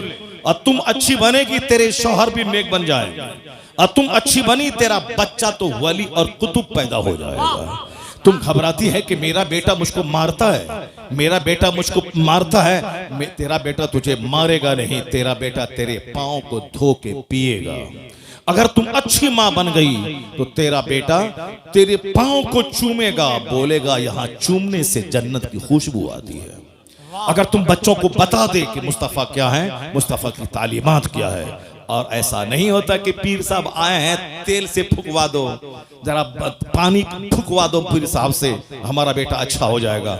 और तुम अच्छी बनेगी तेरे शौहर भी नेक बन जाएगा, और तुम अच्छी बनी तेरा बच्चा तो वली और कुतुब पैदा हो जाएगा। तुम घबराती है कि मेरा बेटा मुझको मारता है, मेरा बेटा मुझको मारता है, तेरा बेटा तुझे मारेगा नहीं, तेरा बेटा तेरे पाँव को धो के पिएगा। अगर तुम अच्छी माँ बन गई तो तेरा बेटा तेरे पाँव को चूमेगा, बोलेगा यहाँ चूमने से जन्नत की खुशबू आती है। अगर तुम बच्चों को बता दे कि मुस्तफ़ा क्या है, मुस्तफ़ा की तालीमात क्या है, और ऐसा नहीं होता कि पीर साहब आए हैं तेल से फुकवा दो, जरा पानी फुकवा दो पीर साहब से, हमारा बेटा अच्छा हो जाएगा।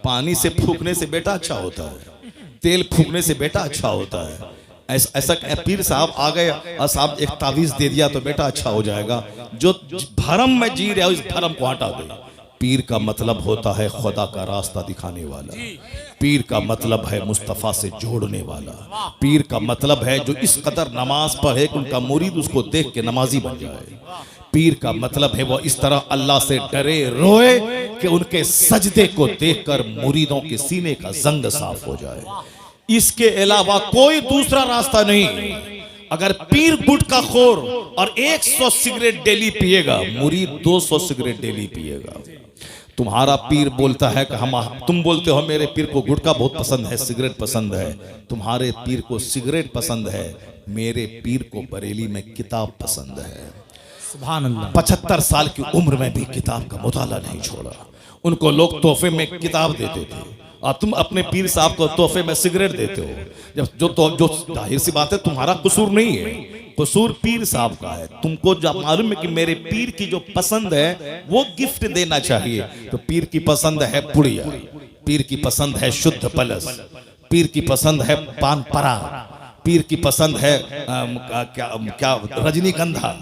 पानी से फूकने से बेटा अच्छा होता है, तेल फूकने से बेटा अच्छा होता है। ऐसा पीर साहब आ गए और साहब एक तावीज दे दिया तो बेटा अच्छा हो जाएगा। जो भरम में जी रहे हो इस भरम को हटा दे। पीर का मतलब होता है खुदा का रास्ता दिखाने वाला, पीर का मतलब है मुस्तफ़ा से जोड़ने वाला, पीर का मतलब है जो इस कदर नमाज पढ़े कि उनका मुरीद उसको देख के नमाजी बन जाए। पीर का मतलब है वो इस तरह अल्लाह से डरे रोए कि उनके सजदे को देखकर मुरीदों के सीने का जंग साफ हो जाए। इसके अलावा कोई दूसरा रास्ता नहीं। अगर पीर गुटखा खोर और 100 सिगरेट डेली पिएगा, मुरीद 200 सिगरेट डेली पिएगा। तुम्हारा पीर बोलता है कि तुम बोलते हो मेरे पीर को गुटखा बहुत पसंद है, सिगरेट पसंद है, तुम्हारे पीर को सिगरेट पसंद है, मेरे पीर को बरेली में किताब पसंद है। सुभान अल्लाह। 75 साल की उम्र में भी किताब का मुताला नहीं छोड़ा। उनको लोग तोहफे में किताब देते थे और तुम अपने पीर साहब को तोहफे में सिगरेट देते हो। जो जाहिर सी बात है तुम्हारा कसूर नहीं है, कसूर पीर साहब का है। तुमको जब मालूम है कि मेरे पीर की जो पसंद है वो गिफ्ट देना चाहिए, तो पीर की पसंद है पुड़िया, पीर की पसंद है शुद्ध पलस, पीर की पसंद है पान परा, पीर की पसंद है क्या रजनीगंधा,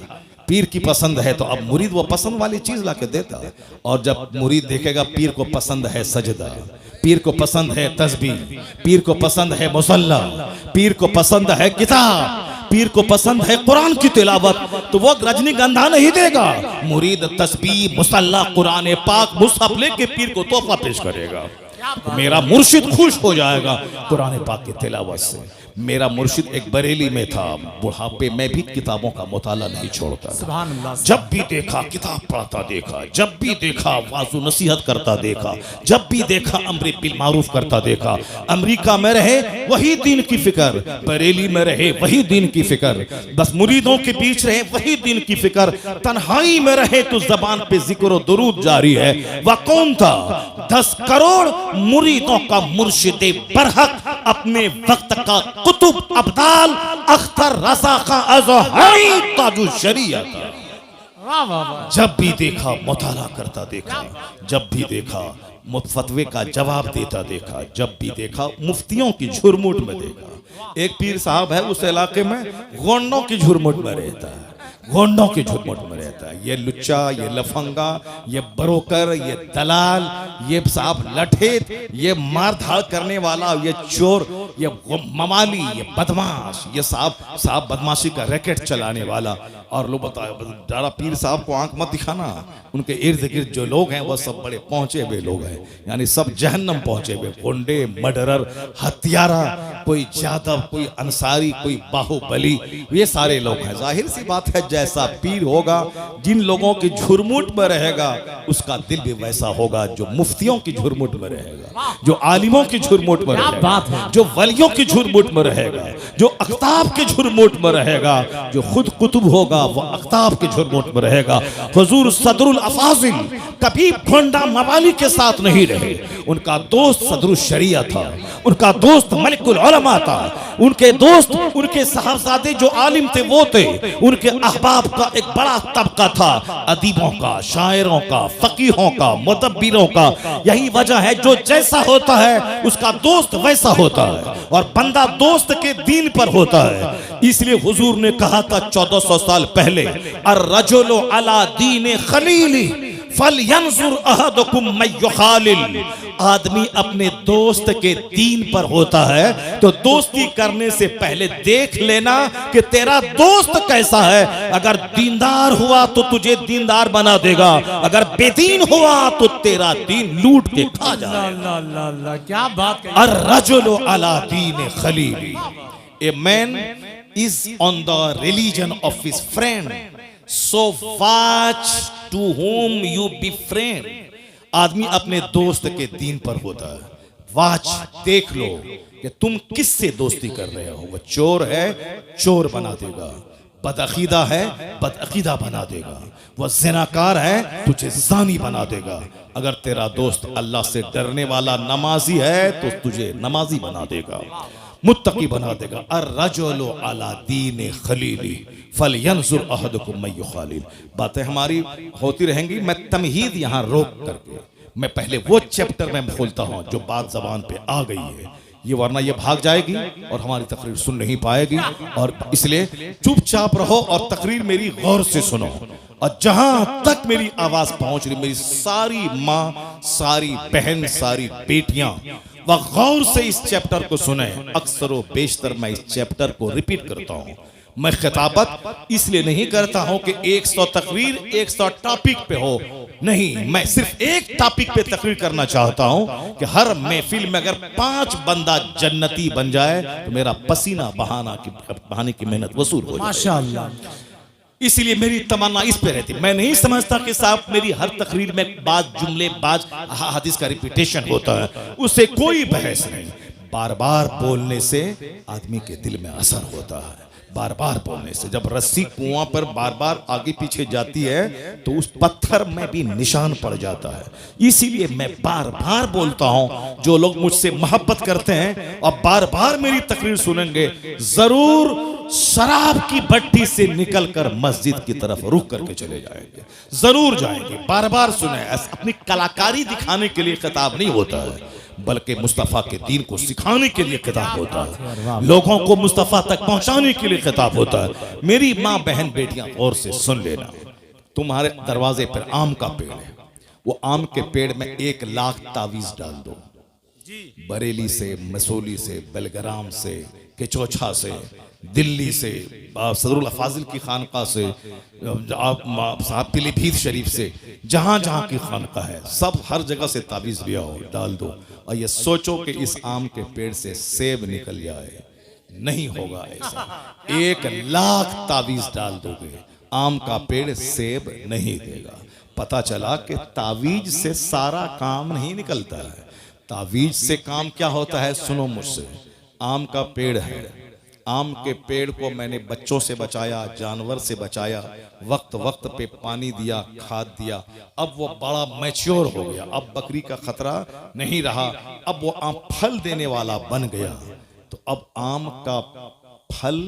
पीर की पसंद है। तो अब मुरीद वो पसंद वाली चीज लाके देता है। और जब मुरीद देखेगा पीर को पसंद है सजदा, पीर को पसंद है तस्बीह, पीर को पसंद है मुसल्ला, पीर को पसंद है किताब, पीर को पसंद है कुरान की तिलावत, तो वो रजनीगंधा नहीं देगा। मुरीद तस्बीह, मुसल्ला, कुरान पाक, मुसहफ लेके पीर को तोहफा पेश करेगा। मेरा मुर्शिद खुश हो जाएगा कुरान पाक की तिलावत से। मेरा मुर्शिद एक बरेली में था, बुढ़ापे में भी किताबों का मुताला नहीं छोड़ता था। जब भी देखा किताब पढ़ता देखा, जब भी देखा वाजू नसीहत करता देखा, जब भी देखा अम्र बिल मारूफ करता देखा। अमेरिका में रहे वही दीन की फिक्र, बरेली में रहे वही दीन की फिक्र, बस मुरीदों के बीच रहे वही दीन की फिक्र, तन्हाई में रहे तो जबान पे जिक्र और दुरूद जारी है। वह कौन था? 10 करोड़ मुरीदों का मुर्शिद बरहक, अपने वक्त का कुतुब अब्दाल अख्तर रजा का अज़हरी ताजु शरीयत। जब भी देखा मुताला करता देखा, जब भी देखा फतवे का जवाब देता देखा, जब भी देखा मुफ्तियों की झुरमुट में देखा। एक पीर साहब है उस इलाके में, गोंडों की झुरमुट में रहता है, गोंडों की झुरमुट में रहता है। ये लुच्चा, ये लफंगा, ये बरोकर, ये दलाल, ये साहब लठेत, ये मारधाड़ करने वाला, ये चोर, ये ममाली, ये बदमाश, ये साहब बदमाशी का रैकेट चलाने वाला। और लोग बताए दादा पीर साहब को आंख मत दिखाना, उनके इर्द गिर्द जो लोग हैं वह सब बड़े पहुंचे हुए लोग हैं, यानी सब जहन्नम पहुंचे हुए, गुंडे, मर्डरर, हत्यारा, कोई जादव, कोई अंसारी, कोई बाहुबली, ये सारे लोग हैं। जाहिर सी बात है जैसा पीर होगा, जिन लोगों की झुरमुट में रहेगा उसका दिल भी वैसा होगा जो मुफ्तियों की झुरमुट में रहेगा, जो आलिमों की झुरमुट में रहेगा, जो वलियों की झुरमुट में रहेगा, जो अख्ताब की झुरमुट में रहेगा, जो खुद कुतुब होगा वो अख्ताब की झुरमुट में रहेगा। हुजूर सदरुल अफाजिल कभी गोंडा मवाली के साथ नहीं रहे, उनका दोस्त सदरुल शरिया था, उनका दोस्त मलिकुल उलमा था, उनके दोस्त उनके साहबजादे जो आलिम थे वो थे, उनके अहबाब का एक बड़ा तबका था, अदीबों का, शायरों का, फकीहों का, मुतब्बिरों का। यही वजह है जो जैसा होता है उसका दोस्त वैसा होता है, और बंदा दोस्त के दीन पर होता है। इसलिए हुजूर ने कहा था 1400 साल पहले, अर्रजुलु अला दीन खलीली फलयंजुर अहदुकुम मैं युखालिल। आदमी अपने दोस्त के दीन पर होता है तो दोस्ती करने से पहले देख लेना कि तेरा दोस्त कैसा है। अगर दीनदार हुआ तो तुझे दीनदार बना देगा, अगर बेदीन हुआ तो तेरा दीन लूट के खा जाएगा। क्या बात। अर्रजुलु अला दीन Khalili, a man is on the religion of his friend, so watch to whom you befriend। आदमी अपने दोस्त के दीन पर होता है। वाच, देख लो कि तुम किससे दोस्ती कर रहे हो। वो चोर है, चोर बना देगा, बदअकीदा है, बदअकीदा बना देगा, वो ज़िनाकार है, तुझे ज़ानी बना देगा। अगर तेरा दोस्त अल्लाह से डरने वाला नमाजी है तो तुझे नमाजी बना देगा, मुत्तकी बना देगा। अर्रजुलु अला दीन खलीली फलयंजुर अहदुकुम मैं युखालिल। बातें हमारी होती रहेंगी, मैं तमहीद यहाँ रोक करके मैं पहले वो चैप्टर में खोलता हूँ जो बात जबान पे आ गई है, ये वरना ये भाग जाएगी और हमारी तकरीर सुन नहीं पाएगी। और इसलिए चुपचाप रहो और तकरीर मेरी गौर से सुनो, और जहां तक मेरी आवाज पहुंच रही, मेरी सारी माँ, सारी बहन, सारी बेटियां वह गौर से इस चैप्टर को सुने। अक्सर व बेशतर मैं इस चैप्टर को रिपीट करता हूं। मैं खिताबत इसलिए नहीं करता हूं कि 100 तकरीर 100 टॉपिक पे हो, नहीं, मैं सिर्फ एक टॉपिक पे तकरीर करना चाहता हूं कि हर महफिल में अगर 5 बंदा जन्नती बन जाए तो मेरा पसीना बहाने की मेहनत वसूल हो जाए। माशाअल्लाह। इसलिए मेरी तमन्ना इस पे रहती। मैं नहीं समझता कि साहब मेरी हर तकरीर में बाज जुमले, बाज हदीस का रिपीटेशन होता है, उससे कोई बहस नहीं। बार बार बोलने से आदमी के दिल में असर होता है, बार बार बोलने से। जब रस्सी कुआं पर बार बार आगे पीछे जाती है तो उस पत्थर में भी निशान पड़ जाता है। इसीलिए मैं बार बार बोलता हूं, जो लोग मुझसे मोहब्बत करते हैं और बार बार मेरी तकरीर सुनेंगे, जरूर शराब की भट्टी से निकलकर मस्जिद की तरफ रुक करके चले जाएंगे, जरूर जाएंगे। बार बार सुने, अपनी कलाकारी दिखाने के लिए खिताब नहीं होता है, बल्कि मुस्तफ़ा के दीन को सिखाने के लिए खिताब होता है, लोगों को मुस्तफ़ा तक पहुंचाने के लिए खिताब होता है। मेरी माँ, बहन, बेटियां और से सुन लेना, तुम्हारे दरवाजे पर आम का पेड़ है, वो आम के पेड़ में 1 लाख तावीज डाल दो, बरेली से, मसूली से, बेलग्राम से, केचौछा से, दिल्ली से, सदरुल फाजिल की खानका से, आप साहब पीलीभीत शरीफ से, जहाँ जहाँ की खानका है, सब हर जगह से ताबीज़ लिया हो, डाल दो और ये सोचो कि इस आम के पेड़ से सेब निकल जाए। नहीं होगा ऐसा। 1,00,000 ताबीज़ डाल दोगे, आम का पेड़ सेब नहीं देगा। पता चला कि तावीज से सारा काम नहीं निकलता है। तावीज से काम क्या होता है, सुनो मुझसे। आम का पेड़ है, आम के पेड़ को मैंने बच्चों से बचाया, जानवर से बचाया, वक्त वक्त पे पानी दिया, खाद दिया, अब वो बड़ा मैच्योर हो गया, अब बकरी का खतरा नहीं रहा, अब वो आम फल देने वाला बन गया। तो अब आम का फल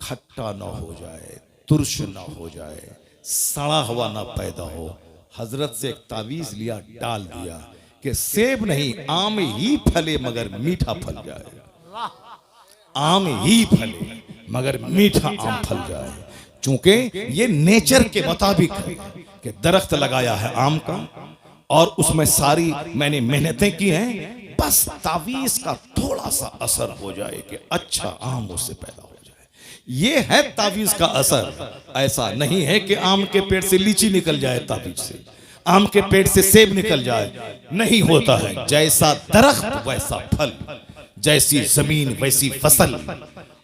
खट्टा ना हो जाए, तुर्श ना हो जाए, सड़ा हुआ ना पैदा हो। हजरत से एक तावीज लिया, डाल दिया कि सेब नहीं, आम ही फले मगर मीठा फल जाए। आम ही फले मगर मीठा आम फल जाए। चूंकि ये नेचर के मुताबिक है कि दरख्त लगाया है आम का और उसमें सारी मैंने मेहनतें की हैं, बस तावीज का थोड़ा सा असर हो जाए कि अच्छा आम उससे पैदा हो जाए। ये है तावीज का असर। ऐसा नहीं है कि आम के पेड़ से लीची निकल जाए, तावीज से आम के पेड़ से सेब निकल जाए, नहीं होता है। जैसा दरख्त वैसा फल, जैसी जमीन वैसी फसल,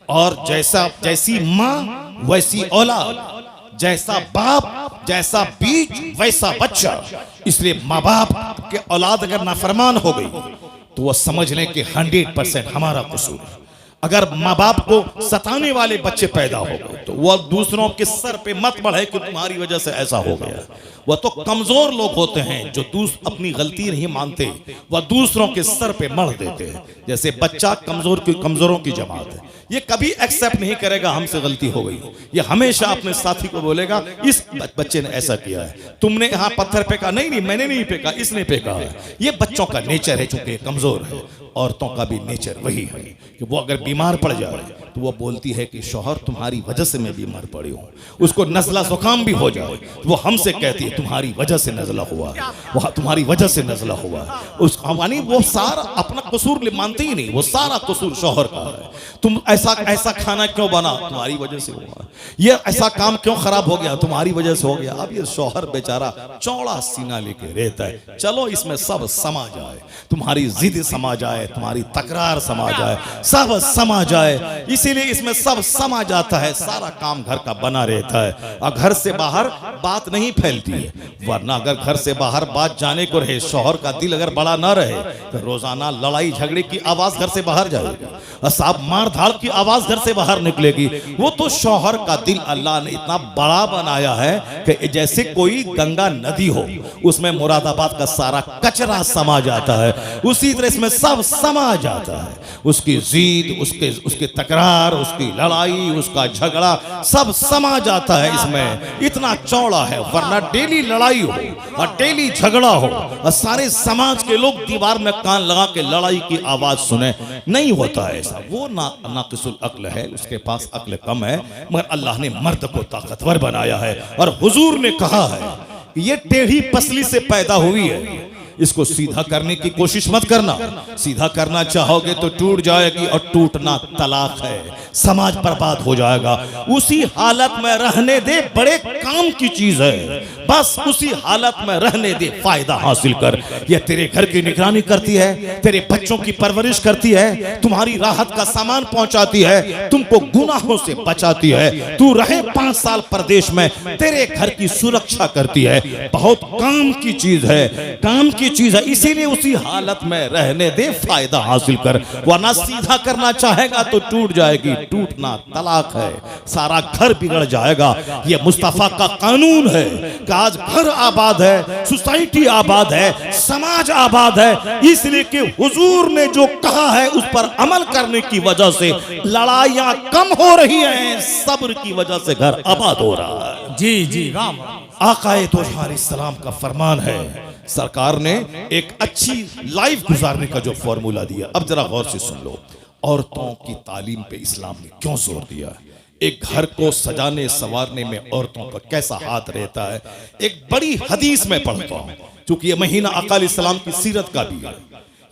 और जैसी माँ वैसी औलाद, जैसा बाप जैसा बीज वैसा बच्चा। इसलिए माँ बाप के औलाद अगर नाफरमान हो गई तो वह समझ लें कि 100% हमारा कसूर है। अगर माँ बाप को सताने वाले बच्चे पैदा हो गए तो वह दूसरों के सर पे मत बढ़े कि तुम्हारी वजह से ऐसा हो गया। वह तो कमजोर लोग होते हैं जो अपनी गलती नहीं मानते, वह दूसरों के सर पे मढ़ देते हैं। जैसे बच्चा कमजोरों की जमात है, ये कभी एक्सेप्ट नहीं करेगा हमसे गलती हो गई। ये हमेशा अपने साथी को बोलेगा इस बच्चे ने ऐसा किया है, तुमने यहाँ पत्थर फेंका, नहीं मैंने नहीं फेंका, इसने फेंका है। ये बच्चों का नेचर है, चूंकि कमजोर है। औरतों का भी नेचर वही है कि वो अगर बीमार पड़ जाए तो वो बोलती है कि शौहर तुम्हारी वजह से मैं बीमार पड़ी हूँ। उसको नज़ला जुकाम भी हो जाए तो वो हमसे कहती है तुम्हारी वजह से नज़ला हुआ, वह तुम्हारी वजह से नज़ला हुआ। उस यानी वो सारा अपना कसूर मानते ही नहीं, वो सारा कसूर शौहर का है। तुम ऐसा खाना क्यों बना, तुम्हारी वजह से हुआ। ये ऐसा काम क्यों खराब हो गया, तुम्हारी वजह से हो गया। अब ये शौहर बेचारा चौड़ा सीना लेके रहता है, चलो इसमें सब समा जाए, तुम्हारी जिद समा जाए, तुम्हारी तकरार समा जाए, सब समा जाए। इसीलिए इसमें सब समा जाता है, सारा काम घर का बना रहता है और घर से बाहर बात नहीं फैलती है। वरना अगर घर से बाहर बात जाने को रहे, शौहर का दिल अगर बड़ा ना रहे तो रोजाना लड़ाई झगड़े की आवाज घर से बाहर जाएगी, साहब मार धाड़ की आवाज घर से बाहर निकलेगी। वो तो शौहर का दिल अल्लाह ने इतना बड़ा बनाया है कि जैसे कोई गंगा नदी हो, उसमें मुरादाबाद का सारा कचरा समा जाता है, उसी तरह इसमें सब समा जाता है। उसकी जीद, उसके तकरार, उसकी लड़ाई, उसका झगड़ा सब समा जाता है इसमें। इतना चौड़ा है, वरना डेली लड़ाई हो और डेली झगड़ा हो और सारे समाज के लोग दीवार में कान लगा के लड़ाई की आवाज सुने, नहीं होता है ऐसा। वो नाकिसुल अक्ल है, उसके पास अक्ल कम है, मगर अल्लाह ने मर्द को ताकतवर बनाया है। और हुजूर ने कहा है कि ये टेढ़ी पसली से पैदा हुई है, इसको सीधा करने की कोशिश मत करना। सीधा करना चाहोगे तो टूट जाएगी और टूटना तलाक है, समाज बर्बाद हो जाएगा। उसी हालत में रहने दे, बड़े काम की चीज है, बस उसी हालत में रहने दे, फायदा हासिल कर। यह तेरे घर की निगरानी करती है, तेरे बच्चों की परवरिश करती है, तुम्हारी राहत का सामान पहुंचाती है, तुमको गुनाहों से बचाती है। तू रहे 5 साल परदेश में, तेरे घर की सुरक्षा करती है। बहुत काम की चीज है, काम की चीज है, इसीलिए उसी हालत में रहने दे, फायदा हासिल कर। वरना सीधा करना चाहेगा तो टूट जाएगी, टूटना तलाक है, सारा घर बिगड़ जाएगा। यह मुस्तफा का कानून है कि आज घर आबाद है, सोसाइटी आबाद है, समाज आबाद है, इसलिए कि हुजूर ने जो कहा है उस पर अमल करने की वजह से लड़ाइयां कम हो रही हैं, सब्र की वजह से घर आबाद हो रहा है। जी जी, राम आकाए तो सलाम का फरमान है। सरकार ने एक अच्छी लाइफ गुजारने का जो फॉर्मूला दिया, अब जरा गौर से सुन लो। औरतों की तालीम पे इस्लाम ने क्यों जोर दिया, एक घर को सजाने संवारने में औरतों का कैसा हाथ रहता है। एक बड़ी हदीस में पढ़ता हूं, क्योंकि यह महीना आका अलैहिस्सलाम की सीरत का भी है।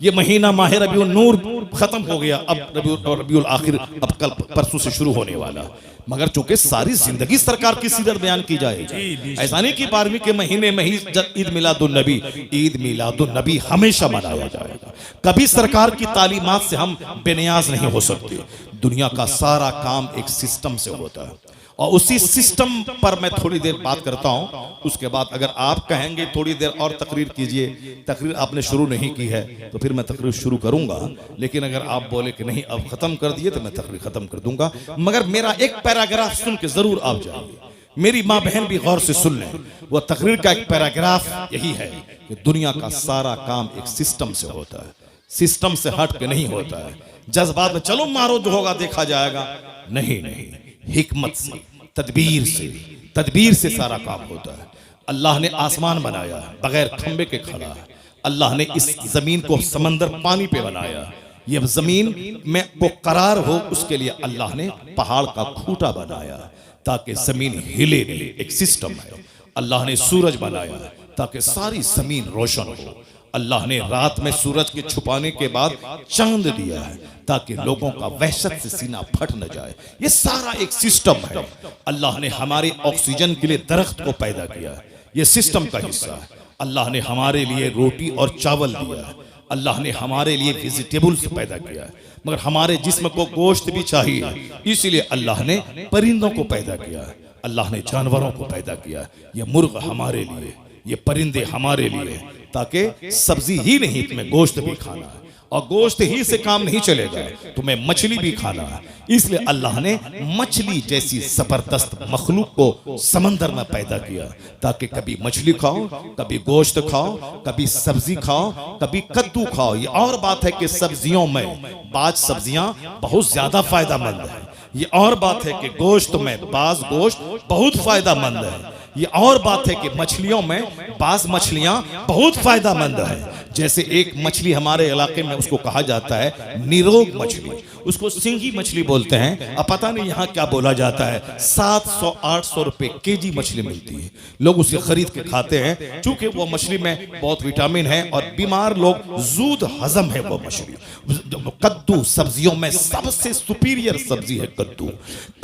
ये महीना माह रबीउल नूर खत्म हो गया, अब रबीउल आखिर अब कल परसों से शुरू होने वाला। मगर चूंकि सारी जिंदगी सरकार की सीरत बयान की जाएगी, ऐसा नहीं कि 12वीं के महीने में ही ईद मिलादुन नबी हमेशा मनाया जाएगा। कभी सरकार की तालीमात से हम बेनियाज नहीं हो सकते। दुनिया का सारा काम एक सिस्टम से होता है और उसी सिस्टम पर मैं थोड़ी देर बात करता हूं। उसके बाद अगर आप कहेंगे थोड़ी देर और तकरीर कीजिए, तकरीर आपने शुरू नहीं की है तो फिर मैं तकरीर शुरू करूंगा। लेकिन अगर आप बोले कि नहीं अब खत्म कर दिए तो मैं तकरीर खत्म कर दूंगा। मगर मेरा एक पैराग्राफ सुन के जरूर आप जाइए, मेरी माँ बहन भी गौर से सुन लें। वह तकरीर का एक पैराग्राफ यही है कि दुनिया का सारा काम एक सिस्टम से होता है, सिस्टम से हट के नहीं होता है। जज्बात में चलो मारो जो होगा देखा जाएगा, नहीं नहीं, हिकमत से, तदबीर से सारा काम होता है। अल्लाह ने आसमान बनाया बगैर खंबे के खड़ा है। अल्लाह ने इस जमीन को समंदर पानी पे बनाया। ये जमीन में को करार हो उसके लिए अल्लाह ने पहाड़ का खूंटा बनाया ताकि जमीन हिले नहीं, एक सिस्टम है। अल्लाह ने सूरज बनाया ताकि सारी जमीन रोशन हो। अल्लाह ने रात में सूरज के छुपाने के बाद चांद दिया है ताकि लोगों का वहशत से सीना फट न जाए। ये सारा एक सिस्टम है। अल्लाह ने हमारे ऑक्सीजन के लिए दरख्त को पैदा किया, ये सिस्टम का हिस्सा है। अल्लाह ने हमारे लिए रोटी और चावल दिया है। अल्लाह ने हमारे लिए वेजिटेबल्स पैदा किया है। मगर हमारे जिस्म को गोश्त भी चाहिए, इसीलिए अल्लाह ने परिंदों को पैदा किया है। अल्लाह ने जानवरों को पैदा किया। ये मुर्ग हमारे लिए, ये परिंदे हमारे लिए, ताकि सब्जी ही नहीं तुम्हें गोश्त भी खाना है और गोश्त ही से काम नहीं चलेगा, तुम्हें मछली भी खाना है। इसलिए अल्लाह ने मछली जैसी जबरदस्त मखलूक को समंदर में पैदा किया ताकि कभी मछली खाओ, कभी गोश्त खाओ, कभी सब्जी खाओ, कभी कद्दू खाओ। ये और बात है कि सब्जियों में बाज सब्जियां बहुत ज्यादा फायदामंद है। ये और बात है कि गोश्त में बाज गोश्त बहुत फायदामंद है। ये और बात है कि मछलियों में बाज मछलियां बहुत फायदामंद है। जैसे एक मछली हमारे इलाके में उसको कहा जाता है निरोग मछली, उसको सिंगी मछली बोलते हैं। अब पता नहीं यहाँ क्या बोला जाता है। 700-800 रुपए केजी मछली मिलती है, लोग उसे खरीद के खाते हैं चूंकि वो मछली में बहुत विटामिन है और बीमार लोग जूद हजम है वो मछली। कद्दू सब्जियों में सबसे सुपीरियर सब्जी है कद्दू।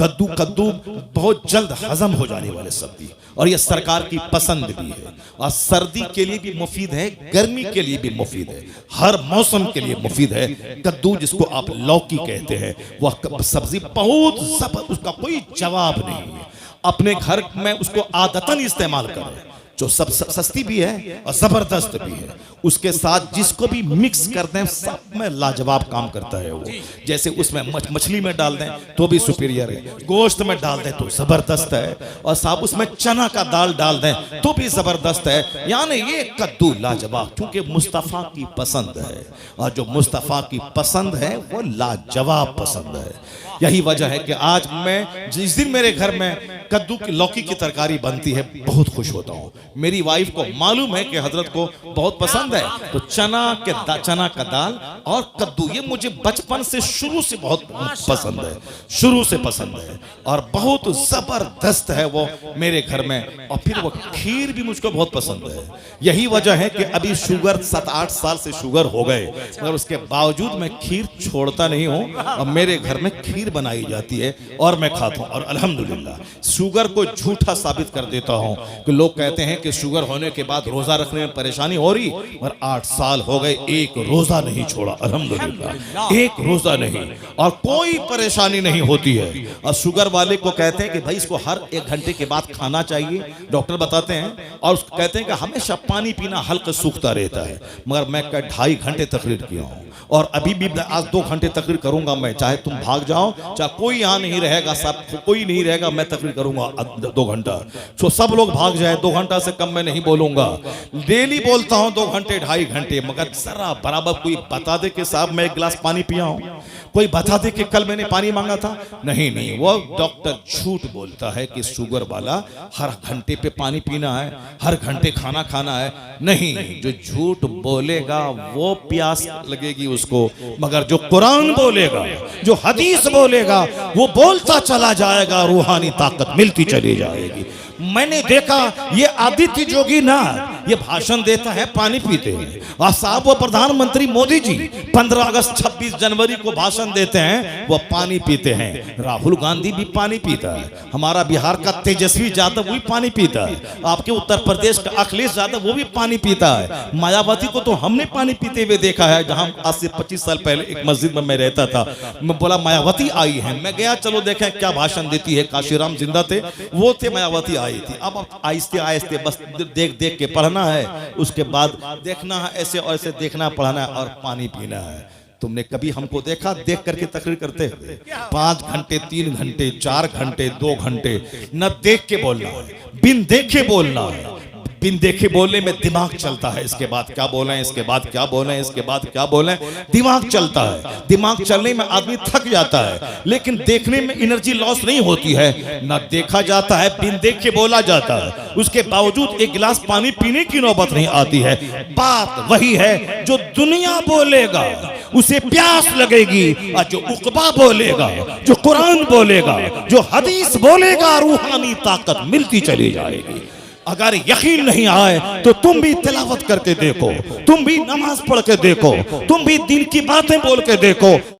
कद्दू बहुत जल्द हजम हो जाने वाले सब्जी और यह सरकार की पसंद भी है और सर्दी के लिए भी मुफीद है, गर्मी के लिए भी मुफीद है, हर मौसम के लिए मुफीद है। कद्दू जिसको आप लौकी कहते हैं, वह सब्जी बहुत जबरदस्त, उसका कोई जवाब नहीं है। अपने घर में उसको आदतन इस्तेमाल करें, जो सब सस्ती भी है और जबरदस्त भी है। उसके साथ जिसको भी मिक्स कर दें सब में लाजवाब काम करता है वो। जैसे उसमें मछली में डाल दें तो भी सुपीरियर है, गोश्त में डाल दें तो जबरदस्त है, और साथ उसमें चना का दाल डाल दें तो भी जबरदस्त है। यानी ये कद्दू लाजवाब, क्योंकि मुस्तफ़ा की पसंद है और जो मुस्तफ़ा की पसंद है वो लाजवाब पसंद है। यही वजह है कि आज मैं जिस दिन मेरे घर में कद्दू की लौकी की तरकारी बनती है बहुत खुश होता हूँ। मेरी वाइफ को मालूम है कि हजरत को बहुत पसंद है, तो चना का दाल और कद्दू ये मुझे बचपन से शुरू से बहुत पसंद है, शुरू से पसंद है और बहुत जबरदस्त है वो मेरे घर में। और फिर वो खीर भी मुझको बहुत पसंद है। यही वजह है कि अभी शुगर 7-8 साल से शुगर हो गए, मगर उसके बावजूद मैं खीर छोड़ता नहीं हूँ और मेरे घर में खीर बनाई जाती है और मैं खाता हूँ। और अल्हम्दुलिल्लाह शुगर को झूठा साबित कर देता हूँ कि लोग कहते हैं कि शुगर होने के बाद रोजा रखने में परेशानी हो रही, और 8 साल हो गए एक रोजा नहीं छोड़ा, अल्हम्दुलिल्लाह एक रोजा नहीं, और कोई परेशानी नहीं होती है। और शुगर वाले को कहते हैं कि भाई इसको हर 1 घंटे के बाद खाना चाहिए, डॉक्टर बताते हैं, और कहते हैं कि हमेशा पानी पीना हल्का सूखता रहता है। मगर मैं 2.5 घंटे तकरीर किया हूँ और अभी भी आज 2 घंटे तकरीर करूंगा मैं, चाहे तुम भाग जाओ, चाहे कोई यहाँ नहीं रहेगा, सब कोई नहीं रहेगा, मैं तकरीर करूंगा 2 घंटा। तो सब लोग भाग जाए, 2 घंटा से कम मैं नहीं बोलूंगा। डेली बोलता हूँ 2 घंटे 2.5 घंटे, मगर जरा बराबर कोई बता दे कि साहब मैं 1 गिलास पानी पिया हूँ, कोई बता दे कि कल मैंने पानी मांगा था। नहीं, वो डॉक्टर झूठ बोलता है कि शुगर वाला हर घंटे पे पानी पीना है, हर घंटे खाना खाना है। नहीं, जो झूठ बोलेगा वो प्यास लगेगी उसको, मगर जो कुरान बोलेगा, जो हदीस बोलेगा, वो बोलता चला जाएगा, रूहानी ताकत मिलती चली जाएगी। मैंने देखा ये आदित्य जोगी ना ये भाषण देता है, पानी पीते हैं। और साहब वो प्रधानमंत्री मोदी जी 15 अगस्त 26 जनवरी को भाषण देते हैं, वो पानी पीते हैं। राहुल गांधी भी पानी पीता है, हमारा बिहार का तेजस्वी यादव वो भी पानी पीता है, आपके उत्तर प्रदेश का अखिलेश यादव वो भी पानी पीता है। मायावती को तो हमने पानी पीते हुए देखा है। जहां आज से 25 साल पहले एक मस्जिद में मैं रहता था, मैं बोला मायावती आई है, मैं गया चलो देखें क्या भाषण देती है। काशीराम जिंदा थे, वो थे, मायावती आई थी। अब आहिस्ते आहिस्ते बस देख देख के पढ़ना है, उसके बाद देखना है, ऐसे और ऐसे देखना पढ़ना है और पानी पीना है। तुमने कभी हमको देखा देख करके तकरीर करते हुए? 5 घंटे 3 घंटे 4 घंटे 2 घंटे न देख के बोलना है, बिन देखे बोलना है। बिन देखे बोलने में दिमाग चलता है, इसके बाद क्या बोलें, इसके बाद क्या बोलें, इसके बाद क्या बोलें, दिमाग चलता है। दिमाग चलने में आदमी थक जाता है, लेकिन देखने में एनर्जी लॉस नहीं होती है। ना देखा जाता है, बिन देखे बोला जाता है, उसके बावजूद एक गिलास पानी पीने की नौबत नहीं आती है। बात वही है, जो दुनिया बोलेगा उसे प्यास लगेगी, और जो उकबा बोलेगा, जो कुरान बोलेगा, जो हदीस बोलेगा, रूहानी ताकत मिलती चली जाएगी। अगर यकीन नहीं आए तो तुम भी तिलावत करके देखो, तुम भी नमाज पढ़ के देखो, तुम भी दिन की बातें बोल के देखो।